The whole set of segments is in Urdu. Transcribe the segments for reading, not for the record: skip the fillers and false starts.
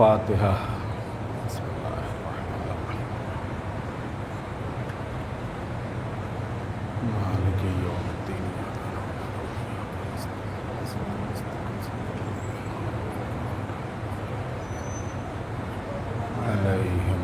الفاتحہ۔ مالک یوم الدین علیہم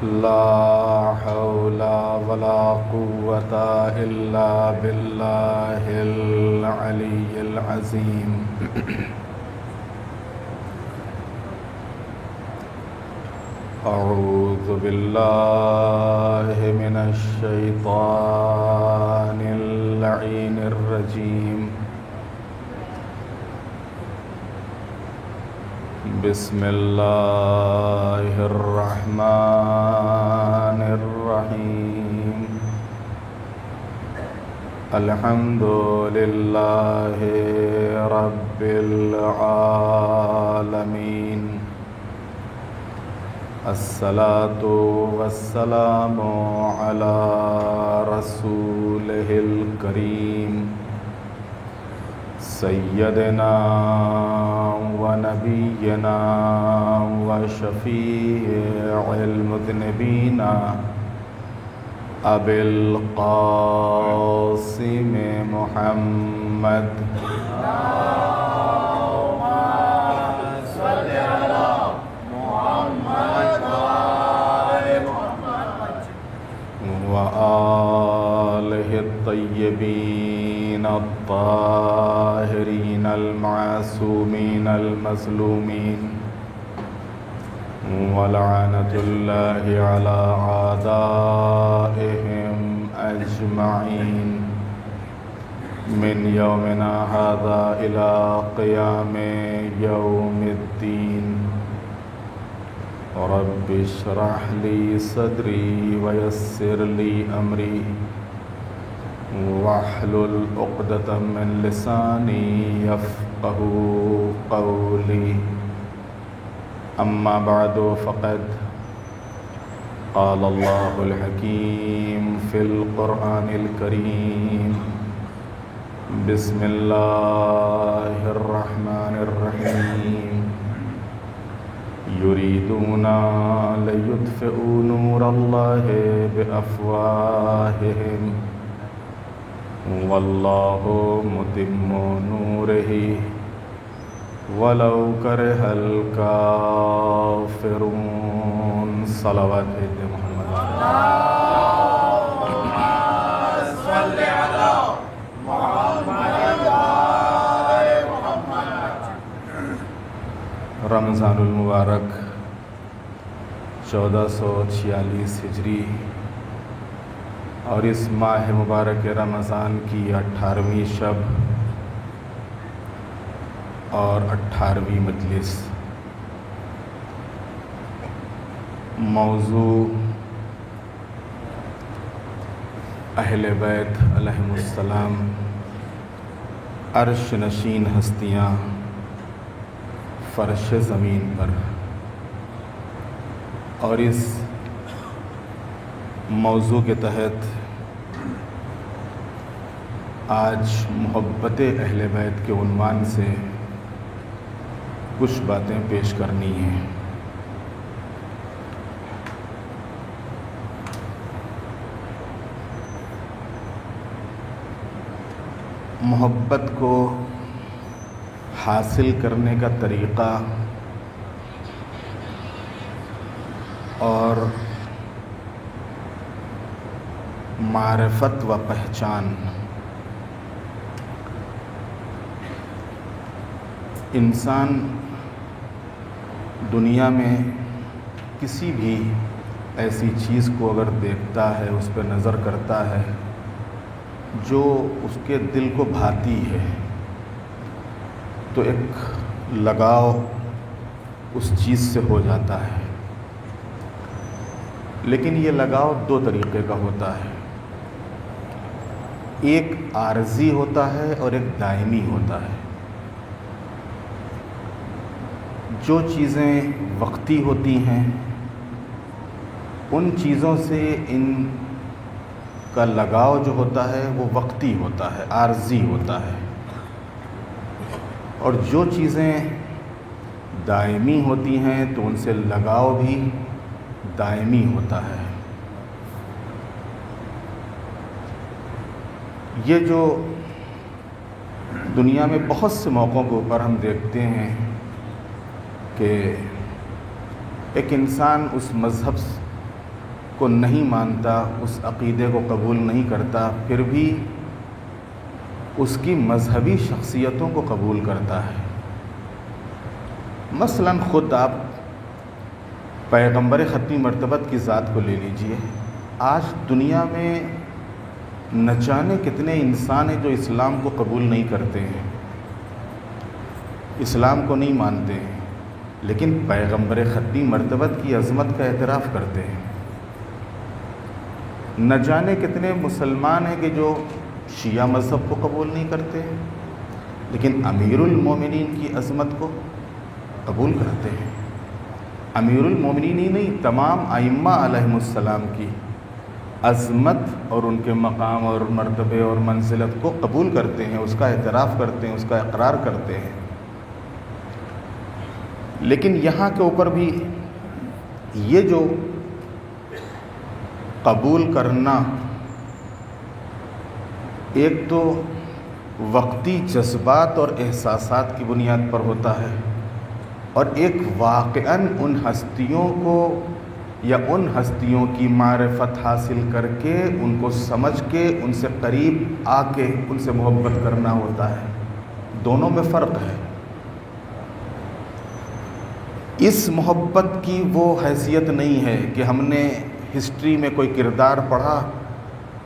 لا حول ولا قوة إلا بالله العلي العظيم۔ أعوذ بالله من الشيطان اللعين الرجيم۔ بسم الله الرحمن الرحيم۔ الحمد لله رب العالمين، الصلاة والسلام على رسوله الكريم سيدنا ونبينا وشفيع المذنبين أبي القاسم محمد وآله الطيبين الطاهرين المعصومين المظلومين، ولعنة الله على أعدائهم أجمعين من يومنا هذا إلى قيام يوم الدين۔ رب اشرح لي صدري ويسر لي أمري واحلل عقدة من لساني يفقه قولي۔ أما بعد فقد قال الله الحكيم في القرآن الكريم۔ بسم الله الرحمن الرحيم۔ يريدون ليطفئوا نور الله بأفواههم والله متم نوره ولو كره الكافرون۔ صلوات محمد۔ صل على محمد وآل محمد۔ رمضان المبارک 1446 ہجری اور اس ماہ مبارک رمضان کی 18ویں شب اور 18ویں مجلس۔ موضوع اہل بیت علیہم السلام، عرش نشین ہستیاں فرش زمین پر۔ اور اس موضوع کے تحت آج محبت اہل بیت کے عنوان سے کچھ باتیں پیش کرنی ہیں۔ محبت کو حاصل کرنے کا طریقہ اور معرفت و پہچان انسان دنیا میں کسی بھی ایسی چیز کو اگر دیکھتا ہے، اس پہ نظر کرتا ہے جو اس کے دل کو بھاتی ہے، تو ایک لگاؤ اس چیز سے ہو جاتا ہے۔ لیکن یہ لگاؤ دو طریقے کا ہوتا ہے، ایک عارضی ہوتا ہے اور ایک دائمی ہوتا ہے۔ جو چیزیں وقتی ہوتی ہیں ان چیزوں سے ان کا لگاؤ جو ہوتا ہے وہ وقتی ہوتا ہے، عارضی ہوتا ہے، اور جو چیزیں دائمی ہوتی ہیں تو ان سے لگاؤ بھی دائمی ہوتا ہے۔ یہ جو دنیا میں بہت سے موقعوں کے اوپر ہم دیکھتے ہیں کہ ایک انسان اس مذہب کو نہیں مانتا، اس عقیدے کو قبول نہیں کرتا، پھر بھی اس کی مذہبی شخصیتوں کو قبول کرتا ہے۔ مثلا خود آپ پیغمبر ختمی مرتبت کی ذات کو لے لیجئے۔ آج دنیا میں نہ جانے کتنے انسان ہیں جو اسلام کو قبول نہیں کرتے ہیں، اسلام کو نہیں مانتے ہیں، لیکن پیغمبر ختمی مرتبت کی عظمت کا اعتراف کرتے ہیں۔ نہ جانے کتنے مسلمان ہیں کہ جو شیعہ مذہب کو قبول نہیں کرتے ہیں، لیکن امیر المومنین کی عظمت کو قبول کرتے ہیں۔ امیر المومنین ہی نہیں، تمام ائمہ علیہم السلام کی عظمت اور ان کے مقام اور مرتبے اور منزلت کو قبول کرتے ہیں، اس کا اعتراف کرتے ہیں، اس کا اقرار کرتے ہیں۔ لیکن یہاں کے اوپر بھی یہ جو قبول کرنا ایک تو وقتی جذبات اور احساسات کی بنیاد پر ہوتا ہے، اور ایک واقعاً ان ہستیوں کو یا ان ہستیوں کی معرفت حاصل کر کے، ان کو سمجھ کے، ان سے قریب آ کے ان سے محبت کرنا ہوتا ہے۔ دونوں میں فرق ہے۔ اس محبت کی وہ حیثیت نہیں ہے کہ ہم نے ہسٹری میں کوئی کردار پڑھا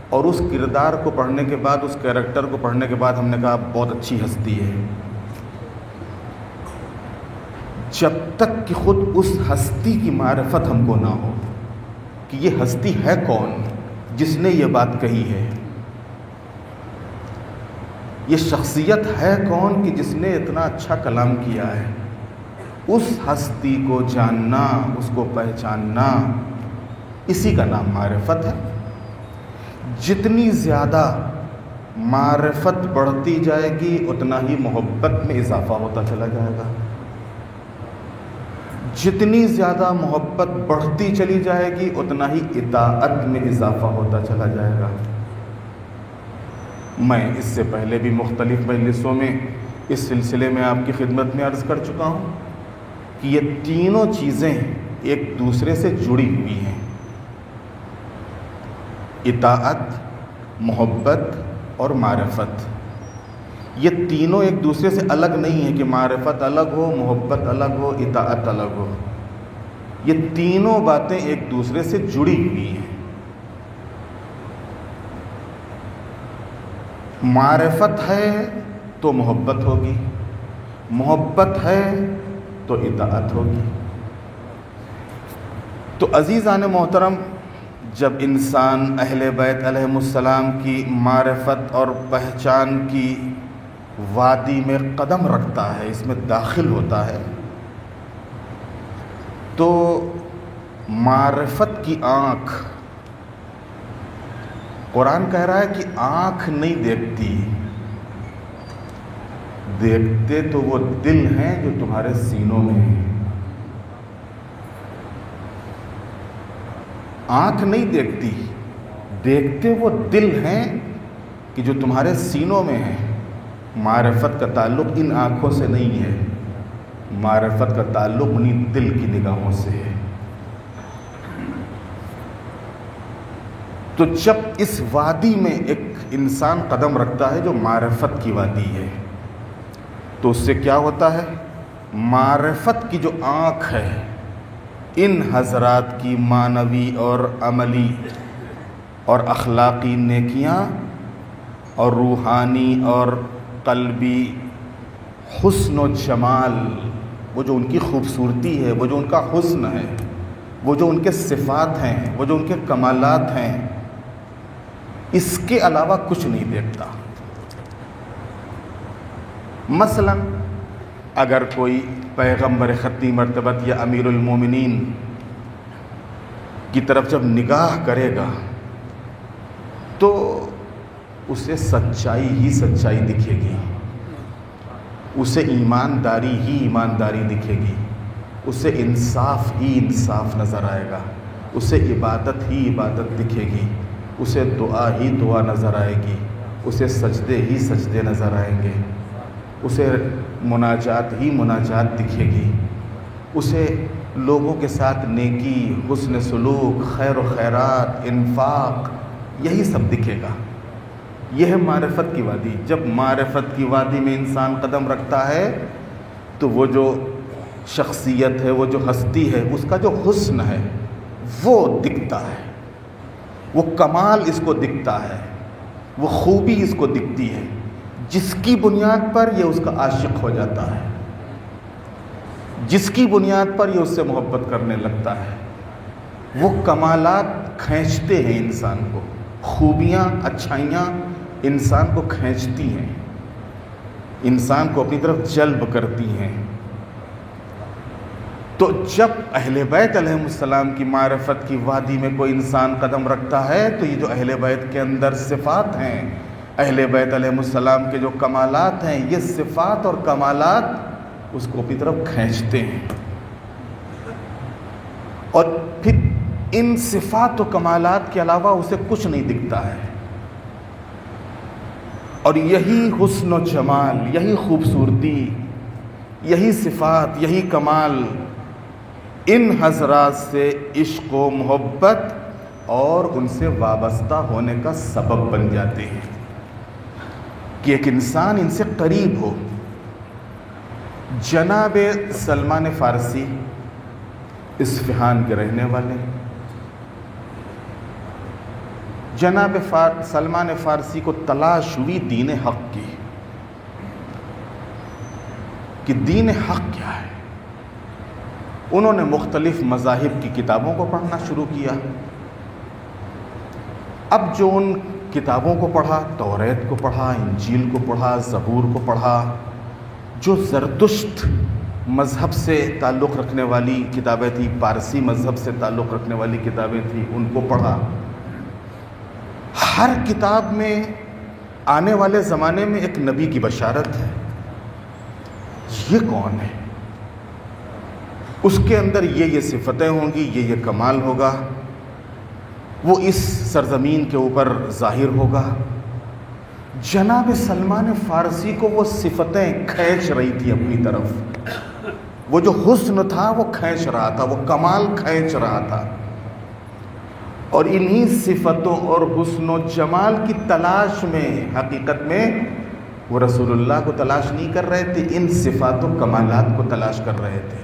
اور اس کردار کو پڑھنے کے بعد، اس کیریکٹر کو پڑھنے کے بعد ہم نے کہا بہت اچھی ہستی ہے، جب تک کہ خود اس ہستی کی معرفت ہم کو نہ ہو کہ یہ ہستی ہے کون جس نے یہ بات کہی ہے، یہ شخصیت ہے کون کہ جس نے اتنا اچھا کلام کیا ہے، اس ہستی کو جاننا، اس کو پہچاننا، اسی کا نام معرفت ہے۔ جتنی زیادہ معرفت بڑھتی جائے گی اتنا ہی محبت میں اضافہ ہوتا چلا جائے گا، جتنی زیادہ محبت بڑھتی چلی جائے گی اتنا ہی اطاعت میں اضافہ ہوتا چلا جائے گا۔ میں اس سے پہلے بھی مختلف مجلسوں میں اس سلسلے میں آپ کی خدمت میں عرض کر چکا ہوں کہ یہ تینوں چیزیں ایک دوسرے سے جڑی ہوئی ہیں، اطاعت، محبت اور معرفت۔ یہ تینوں ایک دوسرے سے الگ نہیں ہیں کہ معرفت الگ ہو، محبت الگ ہو، اطاعت الگ ہو۔ یہ تینوں باتیں ایک دوسرے سے جڑی ہوئی ہیں۔ معرفت ہے تو محبت ہوگی، محبت ہے تو اطاعت ہوگی۔ تو عزیزان محترم، جب انسان اہل بیت علیہم السلام کی معرفت اور پہچان کی وادی میں قدم رکھتا ہے، اس میں داخل ہوتا ہے، تو معرفت کی آنکھ، قرآن کہہ رہا ہے کہ آنکھ نہیں دیکھتی، دیکھتے تو وہ دل ہیں جو تمہارے سینوں میں ہیں۔ آنکھ نہیں دیکھتی، دیکھتے وہ دل ہیں کہ جو تمہارے سینوں میں ہیں۔ معرفت کا تعلق ان آنکھوں سے نہیں ہے، معرفت کا تعلق انہی دل کی نگاہوں سے ہے۔ تو جب اس وادی میں ایک انسان قدم رکھتا ہے جو معرفت کی وادی ہے، تو اس سے کیا ہوتا ہے؟ معرفت کی جو آنکھ ہے ان حضرات کی معنوی اور عملی اور اخلاقی نیکیاں اور روحانی اور قلبی حسن و جمال، وہ جو ان کی خوبصورتی ہے، وہ جو ان کا حسن ہے، وہ جو ان کے صفات ہیں، وہ جو ان کے کمالات ہیں، اس کے علاوہ کچھ نہیں دیکھتا۔ مثلا اگر کوئی پیغمبر ختمی مرتبت یا امیر المومنین کی طرف جب نگاہ کرے گا تو اسے سچائی ہی سچائی دکھے گی، اسے ایمانداری ہی ایمانداری دکھے گی، اسے انصاف ہی انصاف نظر آئے گا، اسے عبادت ہی عبادت دکھے گی، اسے دعا ہی دعا نظر آئے گی، اسے سجدے ہی سجدے نظر آئیں گے، اسے مناجات ہی مناجات دکھے گی، اسے لوگوں کے ساتھ نیکی، حسن سلوک، خیر و خیرات، انفاق، یہی سب دکھے گا۔ یہ ہے معرفت کی وادی۔ جب معرفت کی وادی میں انسان قدم رکھتا ہے تو وہ جو شخصیت ہے، وہ جو ہستی ہے، اس کا جو حسن ہے وہ دکھتا ہے، وہ کمال اس کو دکھتا ہے، وہ خوبی اس کو دکھتی ہے، جس کی بنیاد پر یہ اس کا عاشق ہو جاتا ہے، جس کی بنیاد پر یہ اس سے محبت کرنے لگتا ہے۔ وہ کمالات کھینچتے ہیں انسان کو، خوبیاں، اچھائیاں انسان کو کھینچتی ہیں، انسان کو اپنی طرف جلب کرتی ہیں۔ تو جب اہل بیت علیہ السلام کی معرفت کی وادی میں کوئی انسان قدم رکھتا ہے تو یہ جو اہل بیت کے اندر صفات ہیں، اہل بیت علیہ السلام کے جو کمالات ہیں، یہ صفات اور کمالات اس کو اپنی طرف کھینچتے ہیں، اور پھر ان صفات و کمالات کے علاوہ اسے کچھ نہیں دکھتا ہے۔ اور یہی حسن و جمال، یہی خوبصورتی، یہی صفات، یہی کمال ان حضرات سے عشق و محبت اور ان سے وابستہ ہونے کا سبب بن جاتے ہیں کہ ایک انسان ان سے قریب ہو۔ جناب سلمان فارسی اصفہان کے رہنے والے، جناب سلمان فارسی کو تلاش ہوئی دین حق کی کہ دین حق کیا ہے۔ انہوں نے مختلف مذاہب کی کتابوں کو پڑھنا شروع کیا۔ اب جو ان کتابوں کو پڑھا، توریت کو پڑھا، انجیل کو پڑھا، زبور کو پڑھا، جو زرتشت مذہب سے تعلق رکھنے والی کتابیں تھیں، پارسی مذہب سے تعلق رکھنے والی کتابیں تھیں، ان کو پڑھا۔ ہر کتاب میں آنے والے زمانے میں ایک نبی کی بشارت ہے، یہ کون ہے، اس کے اندر یہ صفتیں ہوں گی، یہ کمال ہوگا، وہ اس سرزمین کے اوپر ظاہر ہوگا۔ جناب سلمان فارسی کو وہ صفتیں کھینچ رہی تھی اپنی طرف، وہ جو حسن تھا وہ کھینچ رہا تھا، وہ کمال کھینچ رہا تھا، اور انہی صفتوں اور حسن و جمال کی تلاش میں حقیقت میں وہ رسول اللہ کو تلاش نہیں کر رہے تھے، ان صفات و کمالات کو تلاش کر رہے تھے،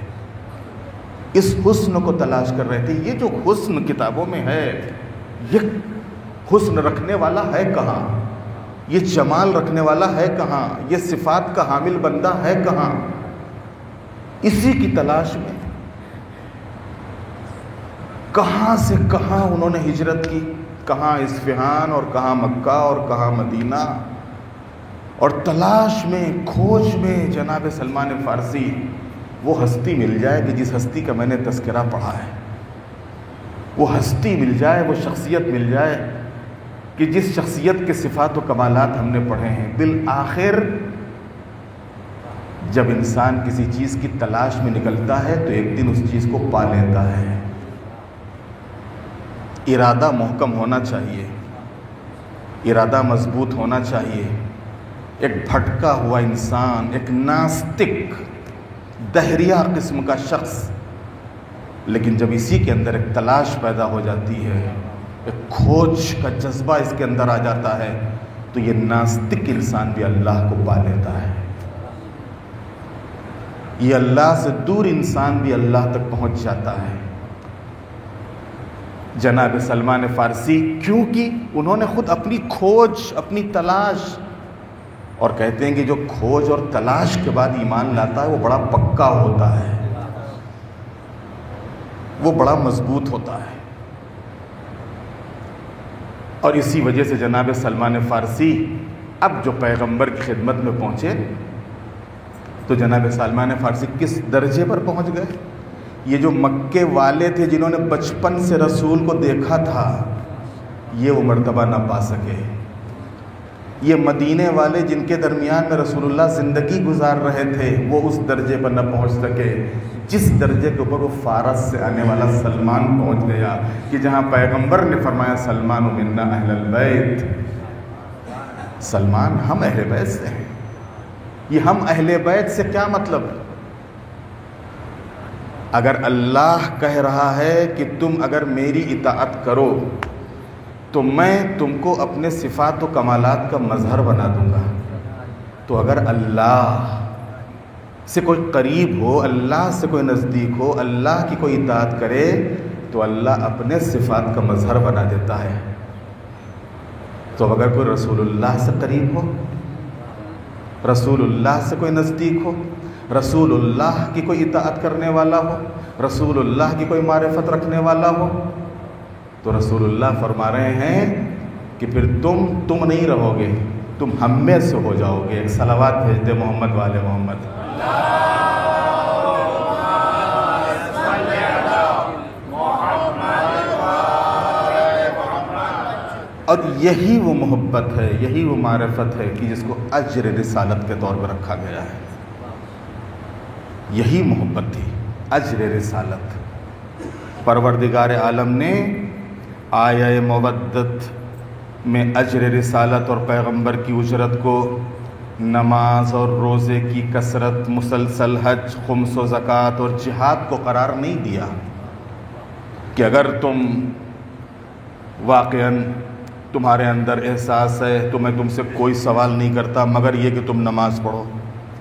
اس حسن کو تلاش کر رہے تھے۔ یہ جو حسن کتابوں میں ہے، یہ حسن رکھنے والا ہے کہاں، یہ جمال رکھنے والا ہے کہاں، یہ صفات کا حامل بندہ ہے کہاں، اسی کی تلاش میں کہاں سے کہاں انہوں نے ہجرت کی، کہاں اصفہان اور کہاں مکہ اور کہاں مدینہ، اور تلاش میں، کھوج میں جناب سلمان فارسی وہ ہستی مل جائے کہ جس ہستی کا میں نے تذکرہ پڑھا ہے، وہ ہستی مل جائے، وہ شخصیت مل جائے کہ جس شخصیت کے صفات و کمالات ہم نے پڑھے ہیں۔ بالآخر جب انسان کسی چیز کی تلاش میں نکلتا ہے تو ایک دن اس چیز کو پا لیتا ہے۔ ارادہ محکم ہونا چاہیے، ارادہ مضبوط ہونا چاہیے۔ ایک بھٹکا ہوا انسان، ایک ناستک دہریہ قسم کا شخص، لیکن جب اسی کے اندر ایک تلاش پیدا ہو جاتی ہے، ایک کھوج کا جذبہ اس کے اندر آ جاتا ہے، تو یہ ناستک انسان بھی اللہ کو پا لیتا ہے، یہ اللہ سے دور انسان بھی اللہ تک پہنچ جاتا ہے۔ جناب سلمان فارسی کیوں کی؟ انہوں نے خود اپنی کھوج، اپنی تلاش، اور کہتے ہیں کہ جو کھوج اور تلاش کے بعد ایمان لاتا ہے وہ بڑا پکا ہوتا ہے، وہ بڑا مضبوط ہوتا ہے۔ اور اسی وجہ سے جناب سلمان فارسی اب جو پیغمبر کی خدمت میں پہنچے تو جناب سلمان فارسی کس درجے پر پہنچ گئے؟ یہ جو مکے والے تھے جنہوں نے بچپن سے رسول کو دیکھا تھا، یہ وہ مرتبہ نہ پا سکے۔ یہ مدینے والے جن کے درمیان میں رسول اللہ زندگی گزار رہے تھے، وہ اس درجے پر نہ پہنچ سکے جس درجے کے اوپر وہ فارس سے آنے والا سلمان پہنچ گیا، کہ جہاں پیغمبر نے فرمایا سلمان منا اہل البیت، سلمان ہم اہل بیت سے ہیں۔ یہ ہم اہل بیت سے کیا مطلب؟ اگر اللہ کہہ رہا ہے کہ تم اگر میری اطاعت کرو تو میں تم کو اپنے صفات و کمالات کا مظہر بنا دوں گا، تو اگر اللہ سے کوئی قریب ہو، اللہ سے کوئی نزدیک ہو، اللہ کی کوئی اطاعت کرے تو اللہ اپنے صفات کا مظہر بنا دیتا ہے۔ تو اگر کوئی رسول اللہ سے قریب ہو، رسول اللہ سے کوئی نزدیک ہو، رسول اللہ کی کوئی اطاعت کرنے والا ہو، رسول اللہ کی کوئی معرفت رکھنے والا ہو، تو رسول اللہ فرما رہے ہیں کہ پھر تم نہیں رہو گے، تم ہم میں سے ہو جاؤ گے۔ ایک صلوات بھیج دے محمد والے محمد۔ اور یہی وہ محبت ہے، یہی وہ معرفت ہے کہ جس کو اجر رسالت کے طور پر رکھا گیا ہے۔ یہی محبت تھی، اجر رسالت۔ پروردگار عالم نے آیہ مودت میں اجر رسالت اور پیغمبر کی اجرت کو نماز اور روزے کی کثرت، مسلسل حج، خمس و زکوٰۃ اور جہاد کو قرار نہیں دیا کہ اگر تم واقعاً تمہارے اندر احساس ہے تو میں تم سے کوئی سوال نہیں کرتا مگر یہ کہ تم نماز پڑھو،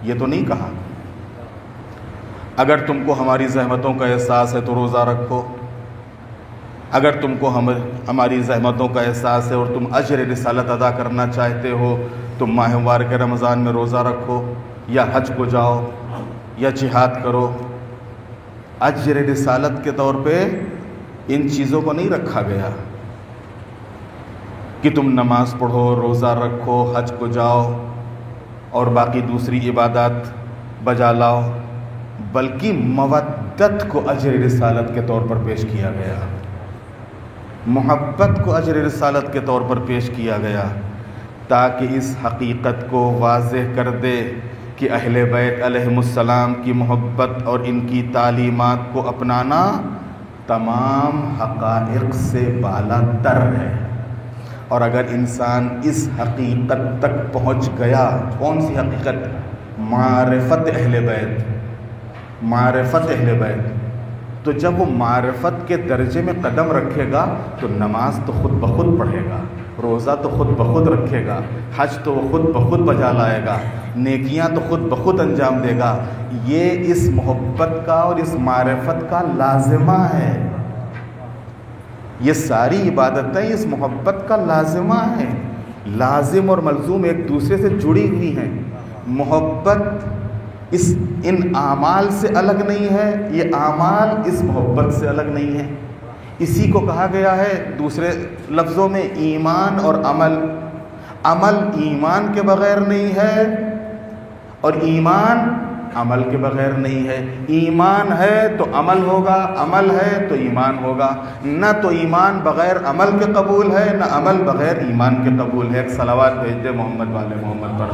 یہ تو نہیں کہا۔ اگر تم کو ہماری زحمتوں کا احساس ہے تو روزہ رکھو، اگر تم کو ہماری زحمتوں کا احساس ہے اور تم اجر رسالت ادا کرنا چاہتے ہو تو ماہ مبارک رمضان میں روزہ رکھو، یا حج کو جاؤ، یا جہاد کرو۔ اجر رسالت کے طور پہ ان چیزوں کو نہیں رکھا گیا کہ تم نماز پڑھو، روزہ رکھو، حج کو جاؤ اور باقی دوسری عبادات بجا لاؤ، بلکہ مودت کو اجر رسالت کے طور پر پیش کیا گیا، محبت کو اجر رسالت کے طور پر پیش کیا گیا، تاکہ اس حقیقت کو واضح کر دے کہ اہل بیت علیہم السلام کی محبت اور ان کی تعلیمات کو اپنانا تمام حقائق سے بالا تر ہے۔ اور اگر انسان اس حقیقت تک پہنچ گیا، کون سی حقیقت؟ معرفت اہل بیت، معرفت اہل بیت، تو جب وہ معرفت کے درجے میں قدم رکھے گا تو نماز تو خود بخود پڑھے گا، روزہ تو خود بخود رکھے گا، حج تو وہ خود بخود بجا لائے گا، نیکیاں تو خود بخود انجام دے گا۔ یہ اس محبت کا اور اس معرفت کا لازمہ ہے، یہ ساری عبادتیں اس محبت کا لازمہ ہیں، لازم اور ملزوم ایک دوسرے سے جڑی ہوئی ہیں۔ محبت ان اعمال سے الگ نہیں ہے، یہ اعمال اس محبت سے الگ نہیں ہے۔ اسی کو کہا گیا ہے دوسرے لفظوں میں ایمان اور عمل۔ عمل ایمان کے بغیر نہیں ہے اور ایمان عمل کے بغیر نہیں ہے۔ ایمان ہے تو عمل ہوگا، عمل ہے تو ایمان ہوگا، نہ تو ایمان بغیر عمل کے قبول ہے، نہ عمل بغیر ایمان کے قبول ہے۔ ایک صلوات بھیج دے محمد والے محمد پر۔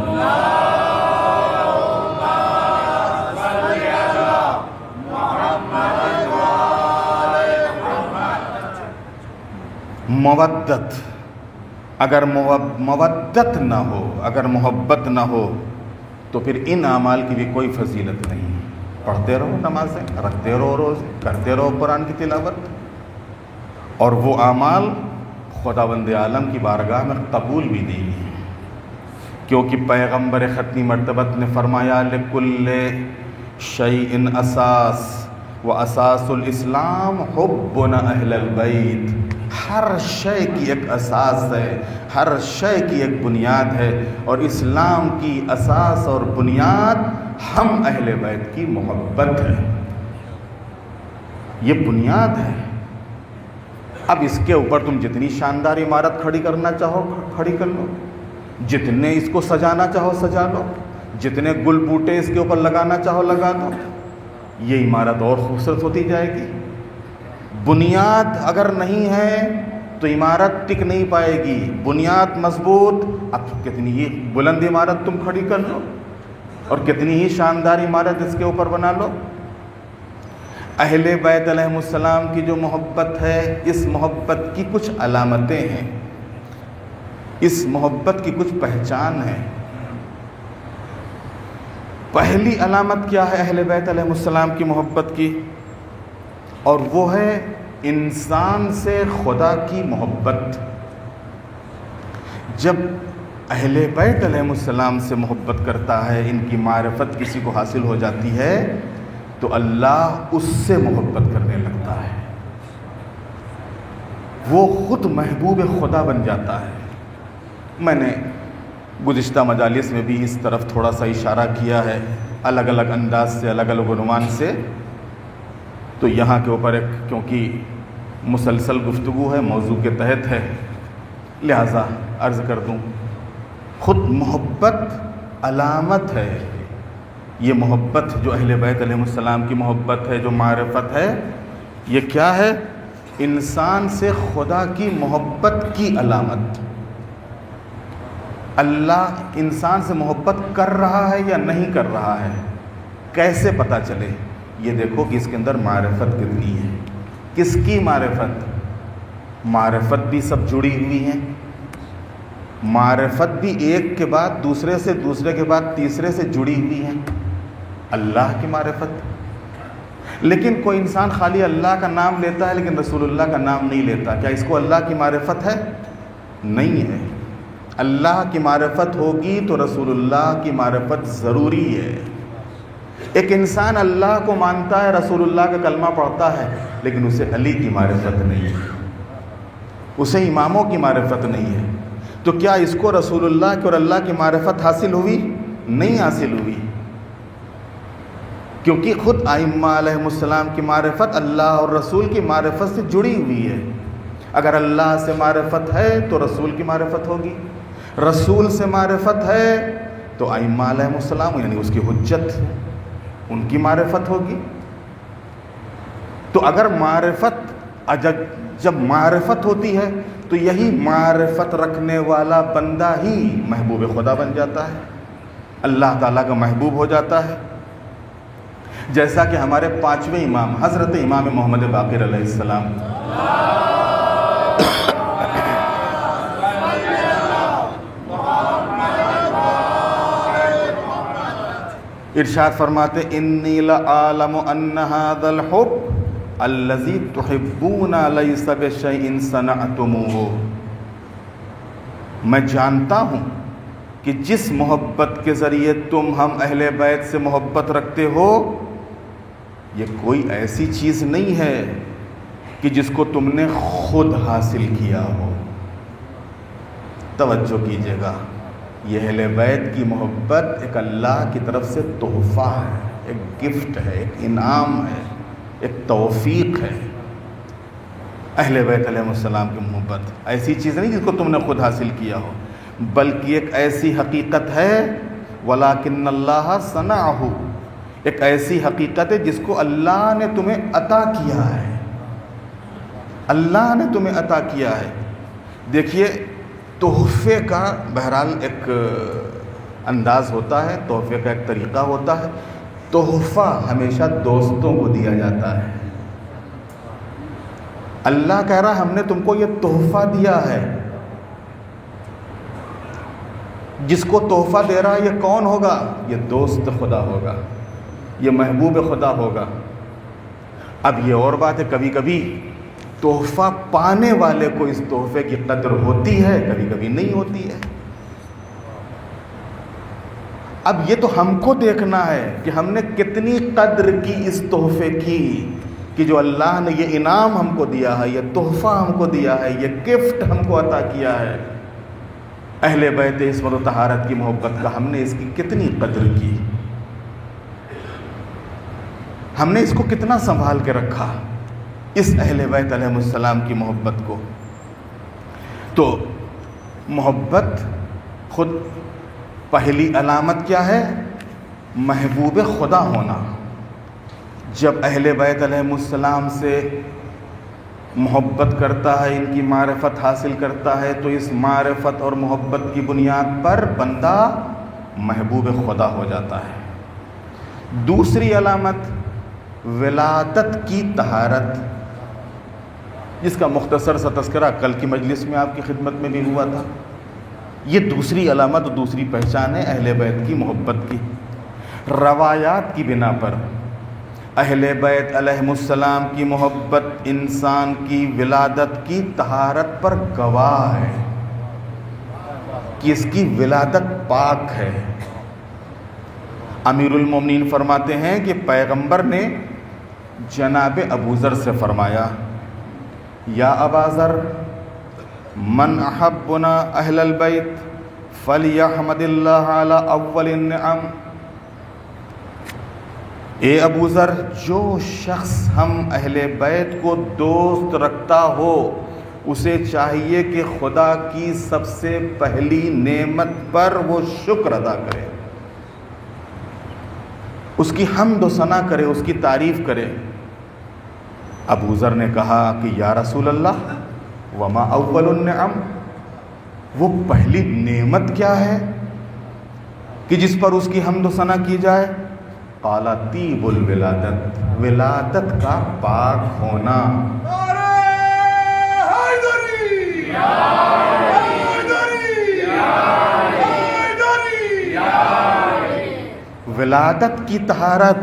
مودت، اگر مودت نہ ہو، اگر محبت نہ ہو تو پھر ان اعمال کی بھی کوئی فضیلت نہیں۔ پڑھتے رہو نمازیں، رکھتے رہو روزے، کرتے رہو قرآن کی تلاوت، اور وہ اعمال خداوند عالم کی بارگاہ میں قبول بھی نہیں ہیں، کیونکہ پیغمبر ختمی مرتبت نے فرمایا لکل شیء اساس وَأَسَاسُ الْإِسْلَامِ حُبُّنَا أَهْلَ الْبَيْتِ، ہر شے کی ایک اساس ہے، ہر شے کی ایک بنیاد ہے، اور اسلام کی اساس اور بنیاد ہم اہل بیت کی محبت ہے، یہ بنیاد ہے۔ اب اس کے اوپر تم جتنی شاندار عمارت کھڑی کرنا چاہو کھڑی کر لو، جتنے اس کو سجانا چاہو سجا لو، جتنے گل بوٹے اس کے اوپر لگانا چاہو لگا دو، یہ عمارت اور خوبصورت ہوتی جائے گی۔ بنیاد اگر نہیں ہے تو عمارت ٹک نہیں پائے گی، بنیاد مضبوط، اب کتنی ہی بلند عمارت تم کھڑی کر لو اور کتنی ہی شاندار عمارت اس کے اوپر بنا لو۔ اہل بیت علیہ السلام کی جو محبت ہے، اس محبت کی کچھ علامتیں ہیں، اس محبت کی کچھ پہچان ہے۔ پہلی علامت کیا ہے اہل بیت علیہ السلام کی محبت کی؟ اور وہ ہے انسان سے خدا کی محبت۔ جب اہل بیت علیہ السلام سے محبت کرتا ہے، ان کی معرفت کسی کو حاصل ہو جاتی ہے، تو اللہ اس سے محبت کرنے لگتا ہے، وہ خود محبوب خدا بن جاتا ہے۔ میں نے گزشتہ مجالس میں بھی اس طرف تھوڑا سا اشارہ کیا ہے، الگ الگ انداز سے، الگ الگ عنوان سے، تو یہاں کے اوپر ایک کیونکہ مسلسل گفتگو ہے، موضوع کے تحت ہے، لہٰذا عرض کر دوں، خود محبت علامت ہے۔ یہ محبت جو اہل بیت علیہ السلام کی محبت ہے، جو معرفت ہے، یہ کیا ہے؟ انسان سے خدا کی محبت کی علامت۔ اللہ انسان سے محبت کر رہا ہے یا نہیں کر رہا ہے، کیسے پتہ چلے؟ یہ دیکھو کہ اس کے اندر معرفت کتنی ہے۔ کس کی معرفت؟ معرفت بھی سب جڑی ہوئی ہیں، معرفت بھی ایک کے بعد دوسرے سے، دوسرے کے بعد تیسرے سے جڑی ہوئی ہیں۔ اللہ کی معرفت، لیکن کوئی انسان خالی اللہ کا نام لیتا ہے لیکن رسول اللہ کا نام نہیں لیتا، کیا اس کو اللہ کی معرفت ہے؟ نہیں ہے۔ اللہ کی معرفت ہوگی تو رسول اللہ کی معرفت ضروری ہے۔ ایک انسان اللہ کو مانتا ہے، رسول اللہ کا کلمہ پڑھتا ہے، لیکن اسے علی کی معرفت نہیں ہے، اسے اماموں کی معرفت نہیں ہے، تو کیا اس کو رسول اللہ کی اور اللہ کی معرفت حاصل ہوئی؟ نہیں حاصل ہوئی، کیونکہ خود ائمہ علیہ السلام کی معرفت اللہ اور رسول کی معرفت سے جڑی ہوئی ہے۔ اگر اللہ سے معرفت ہے تو رسول کی معرفت ہوگی، رسول سے معرفت ہے تو ائمہ علیہ السلام یعنی اس کی حجت، ان کی معرفت ہوگی۔ تو اگر معرفت، جب معرفت ہوتی ہے تو یہی معرفت رکھنے والا بندہ ہی محبوب خدا بن جاتا ہے، اللہ تعالیٰ کا محبوب ہو جاتا ہے۔ جیسا کہ ہمارے پانچویں امام حضرت امام محمد باقر علیہ السلام ارشاد فرماتے، انی لعالم ان ھذا الحب الذی تحبون لیس بشیء صنعتموہ، میں جانتا ہوں کہ جس محبت کے ذریعے تم ہم اہل بیت سے محبت رکھتے ہو، یہ کوئی ایسی چیز نہیں ہے کہ جس کو تم نے خود حاصل کیا ہو۔ توجہ کیجیے گا، یہ اہل بیت کی محبت ایک اللہ کی طرف سے تحفہ ہے، ایک گفٹ ہے، ایک انعام ہے، ایک توفیق ہے۔ اہل بیت علیہ السلام کی محبت ایسی چیز نہیں جس کو تم نے خود حاصل کیا ہو، بلکہ ایک ایسی حقیقت ہے، وَلَٰكِنَّ اللَّهَ صَنَعَهُ، ایک ایسی حقیقت ہے جس کو اللہ نے تمہیں عطا کیا ہے، اللہ نے تمہیں عطا کیا ہے۔ دیکھیے، تحفے کا بہرحال ایک انداز ہوتا ہے، تحفے کا ایک طریقہ ہوتا ہے۔ تحفہ ہمیشہ دوستوں کو دیا جاتا ہے۔ اللہ کہہ رہا ہم نے تم کو یہ تحفہ دیا ہے، جس کو تحفہ دے رہا ہے یہ کون ہوگا؟ یہ دوست خدا ہوگا، یہ محبوب خدا ہوگا۔ اب یہ اور بات ہے، کبھی کبھی تحفہ پانے والے کو اس تحفے کی قدر ہوتی ہے، کبھی کبھی نہیں ہوتی ہے۔ اب یہ تو ہم کو دیکھنا ہے کہ ہم نے کتنی قدر کی اس تحفے کی کہ جو اللہ نے یہ انعام ہم کو دیا ہے، یہ تحفہ ہم کو دیا ہے، یہ گفٹ ہم کو عطا کیا ہے اہل بیت عصمت و طہارت کی محبت کا، ہم نے اس کی کتنی قدر کی، ہم نے اس کو کتنا سنبھال کے رکھا، اس اہل بیت علیہ السلام کی محبت کو۔ تو محبت خود پہلی علامت کیا ہے؟ محبوب خدا ہونا۔ جب اہل بیت علیہ السلام سے محبت کرتا ہے، ان کی معرفت حاصل کرتا ہے، تو اس معرفت اور محبت کی بنیاد پر بندہ محبوب خدا ہو جاتا ہے۔ دوسری علامت ولادت کی طہارت، جس کا مختصر سا تذکرہ کل کی مجلس میں آپ کی خدمت میں بھی ہوا تھا۔ یہ دوسری علامت، دوسری پہچان ہے اہل بیت کی محبت کی۔ روایات کی بنا پر اہل بیت علیہ السلام کی محبت انسان کی ولادت کی طہارت پر گواہ ہے کہ اس کی ولادت پاک ہے۔ امیر المومنین فرماتے ہیں کہ پیغمبر نے جناب ابو ذر سے فرمایا، یا ابا ذر، من احبنا اہل البیت فلیحمد اللہ علی اول النعم۔ اے ابو ذر، جو شخص ہم اہل بیت کو دوست رکھتا ہو اسے چاہیے کہ خدا کی سب سے پہلی نعمت پر وہ شکر ادا کرے، اس کی حمد و ثنا کرے، اس کی تعریف کرے۔ ابو ذر نے کہا کہ یا رسول اللہ، وما اول النعم، وہ پہلی نعمت کیا ہے کہ جس پر اس کی حمد و ثنا کی جائے؟ قال طیب الولادت، ولادت کا پاک ہونا۔ ولادت کی طہارت،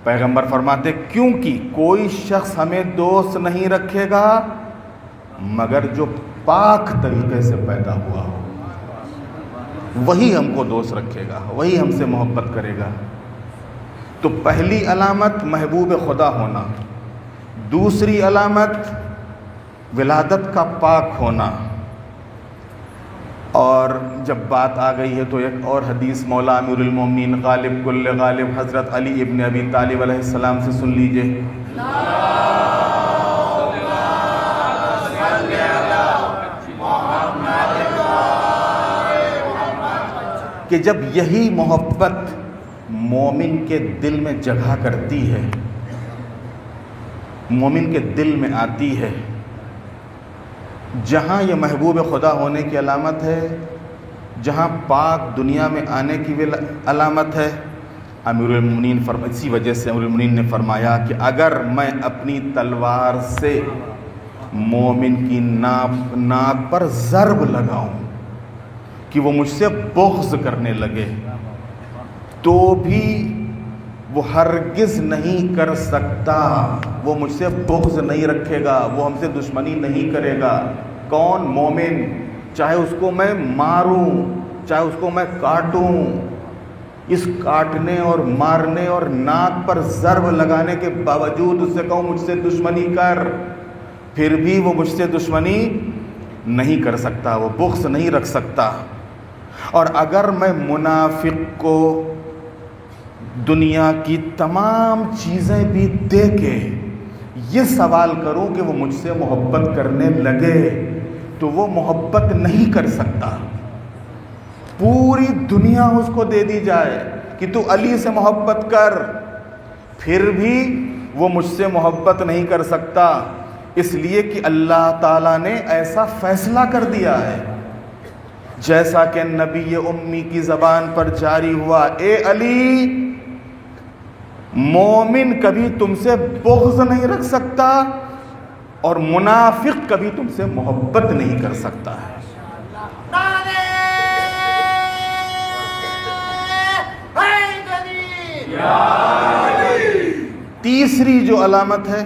پیغمبر فرماتے کیونکہ کوئی شخص ہمیں دوست نہیں رکھے گا مگر جو پاک طریقے سے پیدا ہوا ہو، وہی ہم کو دوست رکھے گا، وہی ہم سے محبت کرے گا۔ تو پہلی علامت محبوب خدا ہونا، دوسری علامت ولادت کا پاک ہونا۔ اور جب بات آ گئی ہے تو ایک اور حدیث مولا امیر المومنین غالب کل غالب حضرت علی ابن ابی طالب علیہ السلام سے سن لیجئے۔ کہ جب یہی محبت مومن کے دل میں جگہ کرتی ہے، مومن کے دل میں آتی ہے، جہاں یہ محبوب خدا ہونے کی علامت ہے، جہاں پاک دنیا میں آنے کی علامت ہے، امیر المومنین اسی وجہ سے امیر المومنین نے فرمایا کہ اگر میں اپنی تلوار سے مومن کی ناک پر ضرب لگاؤں کہ وہ مجھ سے بغض کرنے لگے تو بھی وہ ہرگز نہیں کر سکتا، وہ مجھ سے بغض نہیں رکھے گا، وہ ہم سے دشمنی نہیں کرے گا۔ کون؟ مومن، چاہے اس کو میں ماروں، چاہے اس کو میں کاٹوں، اس کاٹنے اور مارنے اور ناک پر ضرب لگانے کے باوجود اس سے کہوں مجھ سے دشمنی کر، پھر بھی وہ مجھ سے دشمنی نہیں کر سکتا، وہ بغض نہیں رکھ سکتا۔ اور اگر میں منافق کو دنیا کی تمام چیزیں بھی دے کے یہ سوال کروں کہ وہ مجھ سے محبت کرنے لگے تو وہ محبت نہیں کر سکتا۔ پوری دنیا اس کو دے دی جائے کہ تو علی سے محبت کر، پھر بھی وہ مجھ سے محبت نہیں کر سکتا، اس لیے کہ اللہ تعالیٰ نے ایسا فیصلہ کر دیا ہے، جیسا کہ نبی امی کی زبان پر جاری ہوا، اے علی، مومن کبھی تم سے بغض نہیں رکھ سکتا اور منافق کبھی تم سے محبت نہیں کر سکتا ہے۔ تیسری جو علامت ہے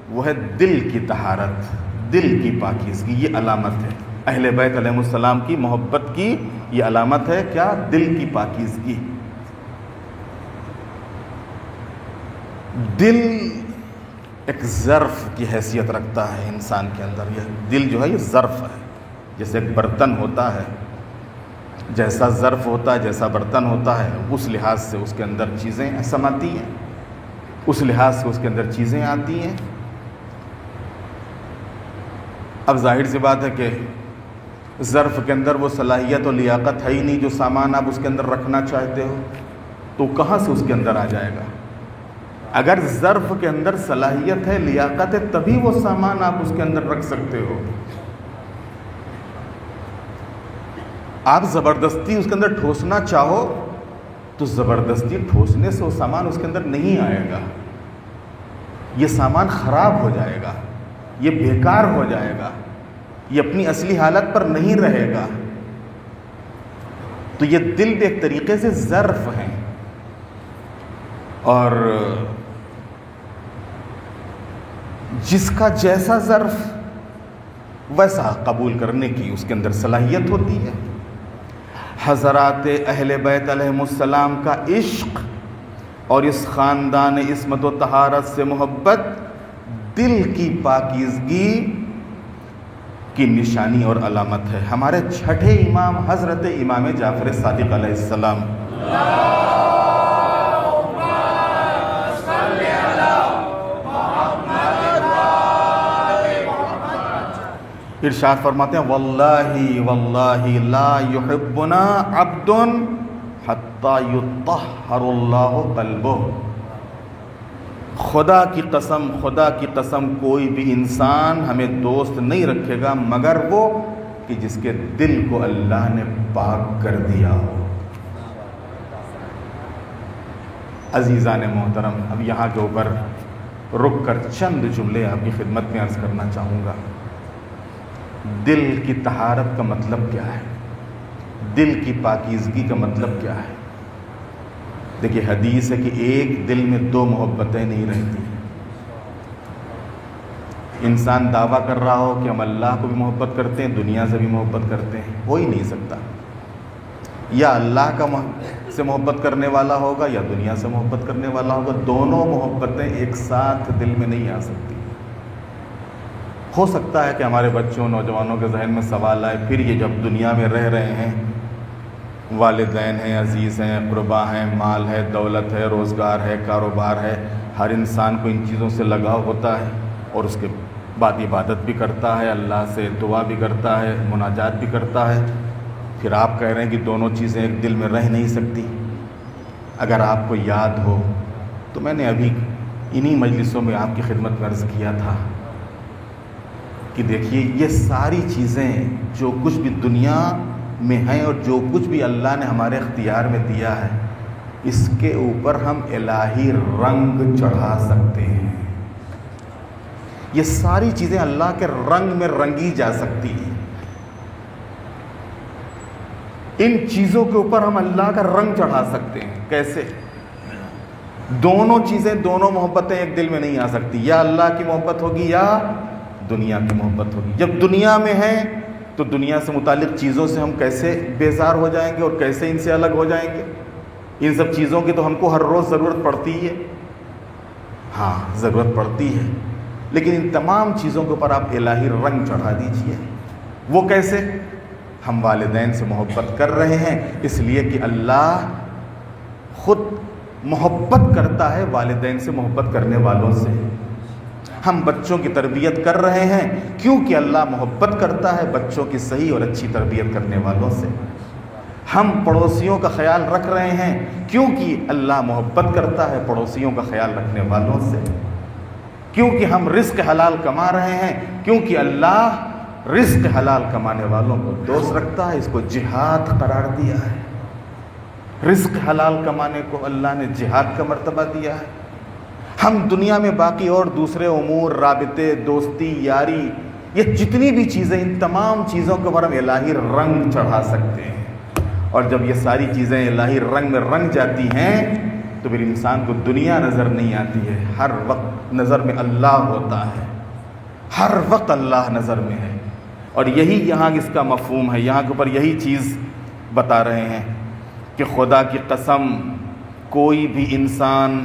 وہ ہے دل کی طہارت، دل کی پاکیزگی، یہ علامت ہے اہل بیت علیہ السلام کی محبت کی، یہ علامت ہے کیا؟ دل کی پاکیزگی. دل ایک ظرف کی حیثیت رکھتا ہے انسان کے اندر. یہ دل جو ہے یہ ظرف ہے، جیسے ایک برتن ہوتا ہے، جیسا ظرف ہوتا ہے، جیسا برتن ہوتا ہے، اس لحاظ سے اس کے اندر چیزیں سماتی ہیں، اس لحاظ سے اس کے اندر چیزیں آتی ہیں. اب ظاہر سی بات ہے کہ ظرف کے اندر وہ صلاحیت و لیاقت ہے ہی نہیں جو سامان آپ اس کے اندر رکھنا چاہتے ہو، تو کہاں سے اس کے اندر آ جائے گا؟ اگر ظرف کے اندر صلاحیت ہے، لیاقت ہے، تبھی وہ سامان آپ اس کے اندر رکھ سکتے ہو. آپ زبردستی اس کے اندر ٹھوسنا چاہو تو زبردستی ٹھوسنے سے وہ سامان اس کے اندر نہیں آئے گا. یہ سامان خراب ہو جائے گا، یہ بیکار ہو جائے گا، یہ اپنی اصلی حالت پر نہیں رہے گا. تو یہ دل بھی ایک طریقے سے ظرف ہیں، اور جس کا جیسا ظرف ویسا قبول کرنے کی اس کے اندر صلاحیت ہوتی ہے. حضرات اہل بیت علیہم السلام کا عشق اور اس خاندان عصمت و طہارت سے محبت دل کی پاکیزگی کی نشانی اور علامت ہے. ہمارے چھٹے امام حضرت امام جعفر صادق علیہ السلام ارشاد فرماتے ہیں واللہ واللہ لا یحبنا عبد حتی یطہر اللہ قلبہ. خدا کی قسم کوئی بھی انسان ہمیں دوست نہیں رکھے گا مگر وہ کہ جس کے دل کو اللہ نے پاک کر دیا ہو. عزیزان محترم، اب یہاں کے اوپر رک کر چند جملے آپ کی خدمت میں عرض کرنا چاہوں گا. دل کی طہارت کا مطلب کیا ہے؟ دل کی پاکیزگی کا مطلب کیا ہے؟ دیکھیے حدیث ہے کہ ایک دل میں دو محبتیں نہیں رہتی. انسان دعویٰ کر رہا ہو کہ ہم اللہ کو بھی محبت کرتے ہیں، دنیا سے بھی محبت کرتے ہیں، ہو ہی نہیں سکتا. یا اللہ کا سے محبت کرنے والا ہوگا یا دنیا سے محبت کرنے والا ہوگا. دونوں محبتیں ایک ساتھ دل میں نہیں آ سکتی. ہو سکتا ہے کہ ہمارے بچوں نوجوانوں کے ذہن میں سوال آئے پھر یہ جب دنیا میں رہ رہے ہیں، والدین ہیں، عزیز ہیں، قربا ہیں، مال ہے، دولت ہے، روزگار ہے، کاروبار ہے، ہر انسان کو ان چیزوں سے لگاؤ ہوتا ہے اور اس کے بعد عبادت بھی کرتا ہے، اللہ سے دعا بھی کرتا ہے، مناجات بھی کرتا ہے. پھر آپ کہہ رہے ہیں کہ دونوں چیزیں ایک دل میں رہ نہیں سکتی. اگر آپ کو یاد ہو تو میں نے ابھی انہی مجلسوں میں آپ کی خدمت میں عرض کیا تھا کہ دیکھیے یہ ساری چیزیں جو کچھ بھی دنیا میں ہیں اور جو کچھ بھی اللہ نے ہمارے اختیار میں دیا ہے، اس کے اوپر ہم الہی رنگ چڑھا سکتے ہیں. یہ ساری چیزیں اللہ کے رنگ میں رنگی جا سکتی ہیں. ان چیزوں کے اوپر ہم اللہ کا رنگ چڑھا سکتے ہیں. کیسے؟ دونوں چیزیں، دونوں محبتیں ایک دل میں نہیں آ سکتی. یا اللہ کی محبت ہوگی یا دنیا کی محبت ہوگی. جب دنیا میں ہیں تو دنیا سے متعلق چیزوں سے ہم کیسے بیزار ہو جائیں گے اور کیسے ان سے الگ ہو جائیں گے؟ ان سب چیزوں کی تو ہم کو ہر روز ضرورت پڑتی ہے. ہاں ضرورت پڑتی ہے، لیکن ان تمام چیزوں کے اوپر آپ الہی رنگ چڑھا دیجئے. وہ کیسے؟ ہم والدین سے محبت کر رہے ہیں اس لیے کہ اللہ خود محبت کرتا ہے والدین سے محبت کرنے والوں سے. ہم بچوں کی تربیت کر رہے ہیں کیونکہ اللہ محبت کرتا ہے بچوں کی صحیح اور اچھی تربیت کرنے والوں سے. ہم پڑوسیوں کا خیال رکھ رہے ہیں کیونکہ اللہ محبت کرتا ہے پڑوسیوں کا خیال رکھنے والوں سے. کیونکہ ہم رزق حلال کما رہے ہیں کیونکہ اللہ رزق حلال کمانے والوں کو دوست رکھتا ہے. اس کو جہاد قرار دیا ہے. رزق حلال کمانے کو اللہ نے جہاد کا مرتبہ دیا ہے. ہم دنیا میں باقی اور دوسرے امور، رابطے، دوستی، یاری، یہ جتنی بھی چیزیں، ان تمام چیزوں کے اوپر ہم الہی رنگ چڑھا سکتے ہیں. اور جب یہ ساری چیزیں الہی رنگ میں رنگ جاتی ہیں تو پھر انسان کو دنیا نظر نہیں آتی ہے. ہر وقت نظر میں اللہ ہوتا ہے، ہر وقت اللہ نظر میں ہے. اور یہی یہاں اس کا مفہوم ہے. یہاں کے اوپر یہی چیز بتا رہے ہیں کہ خدا کی قسم کوئی بھی انسان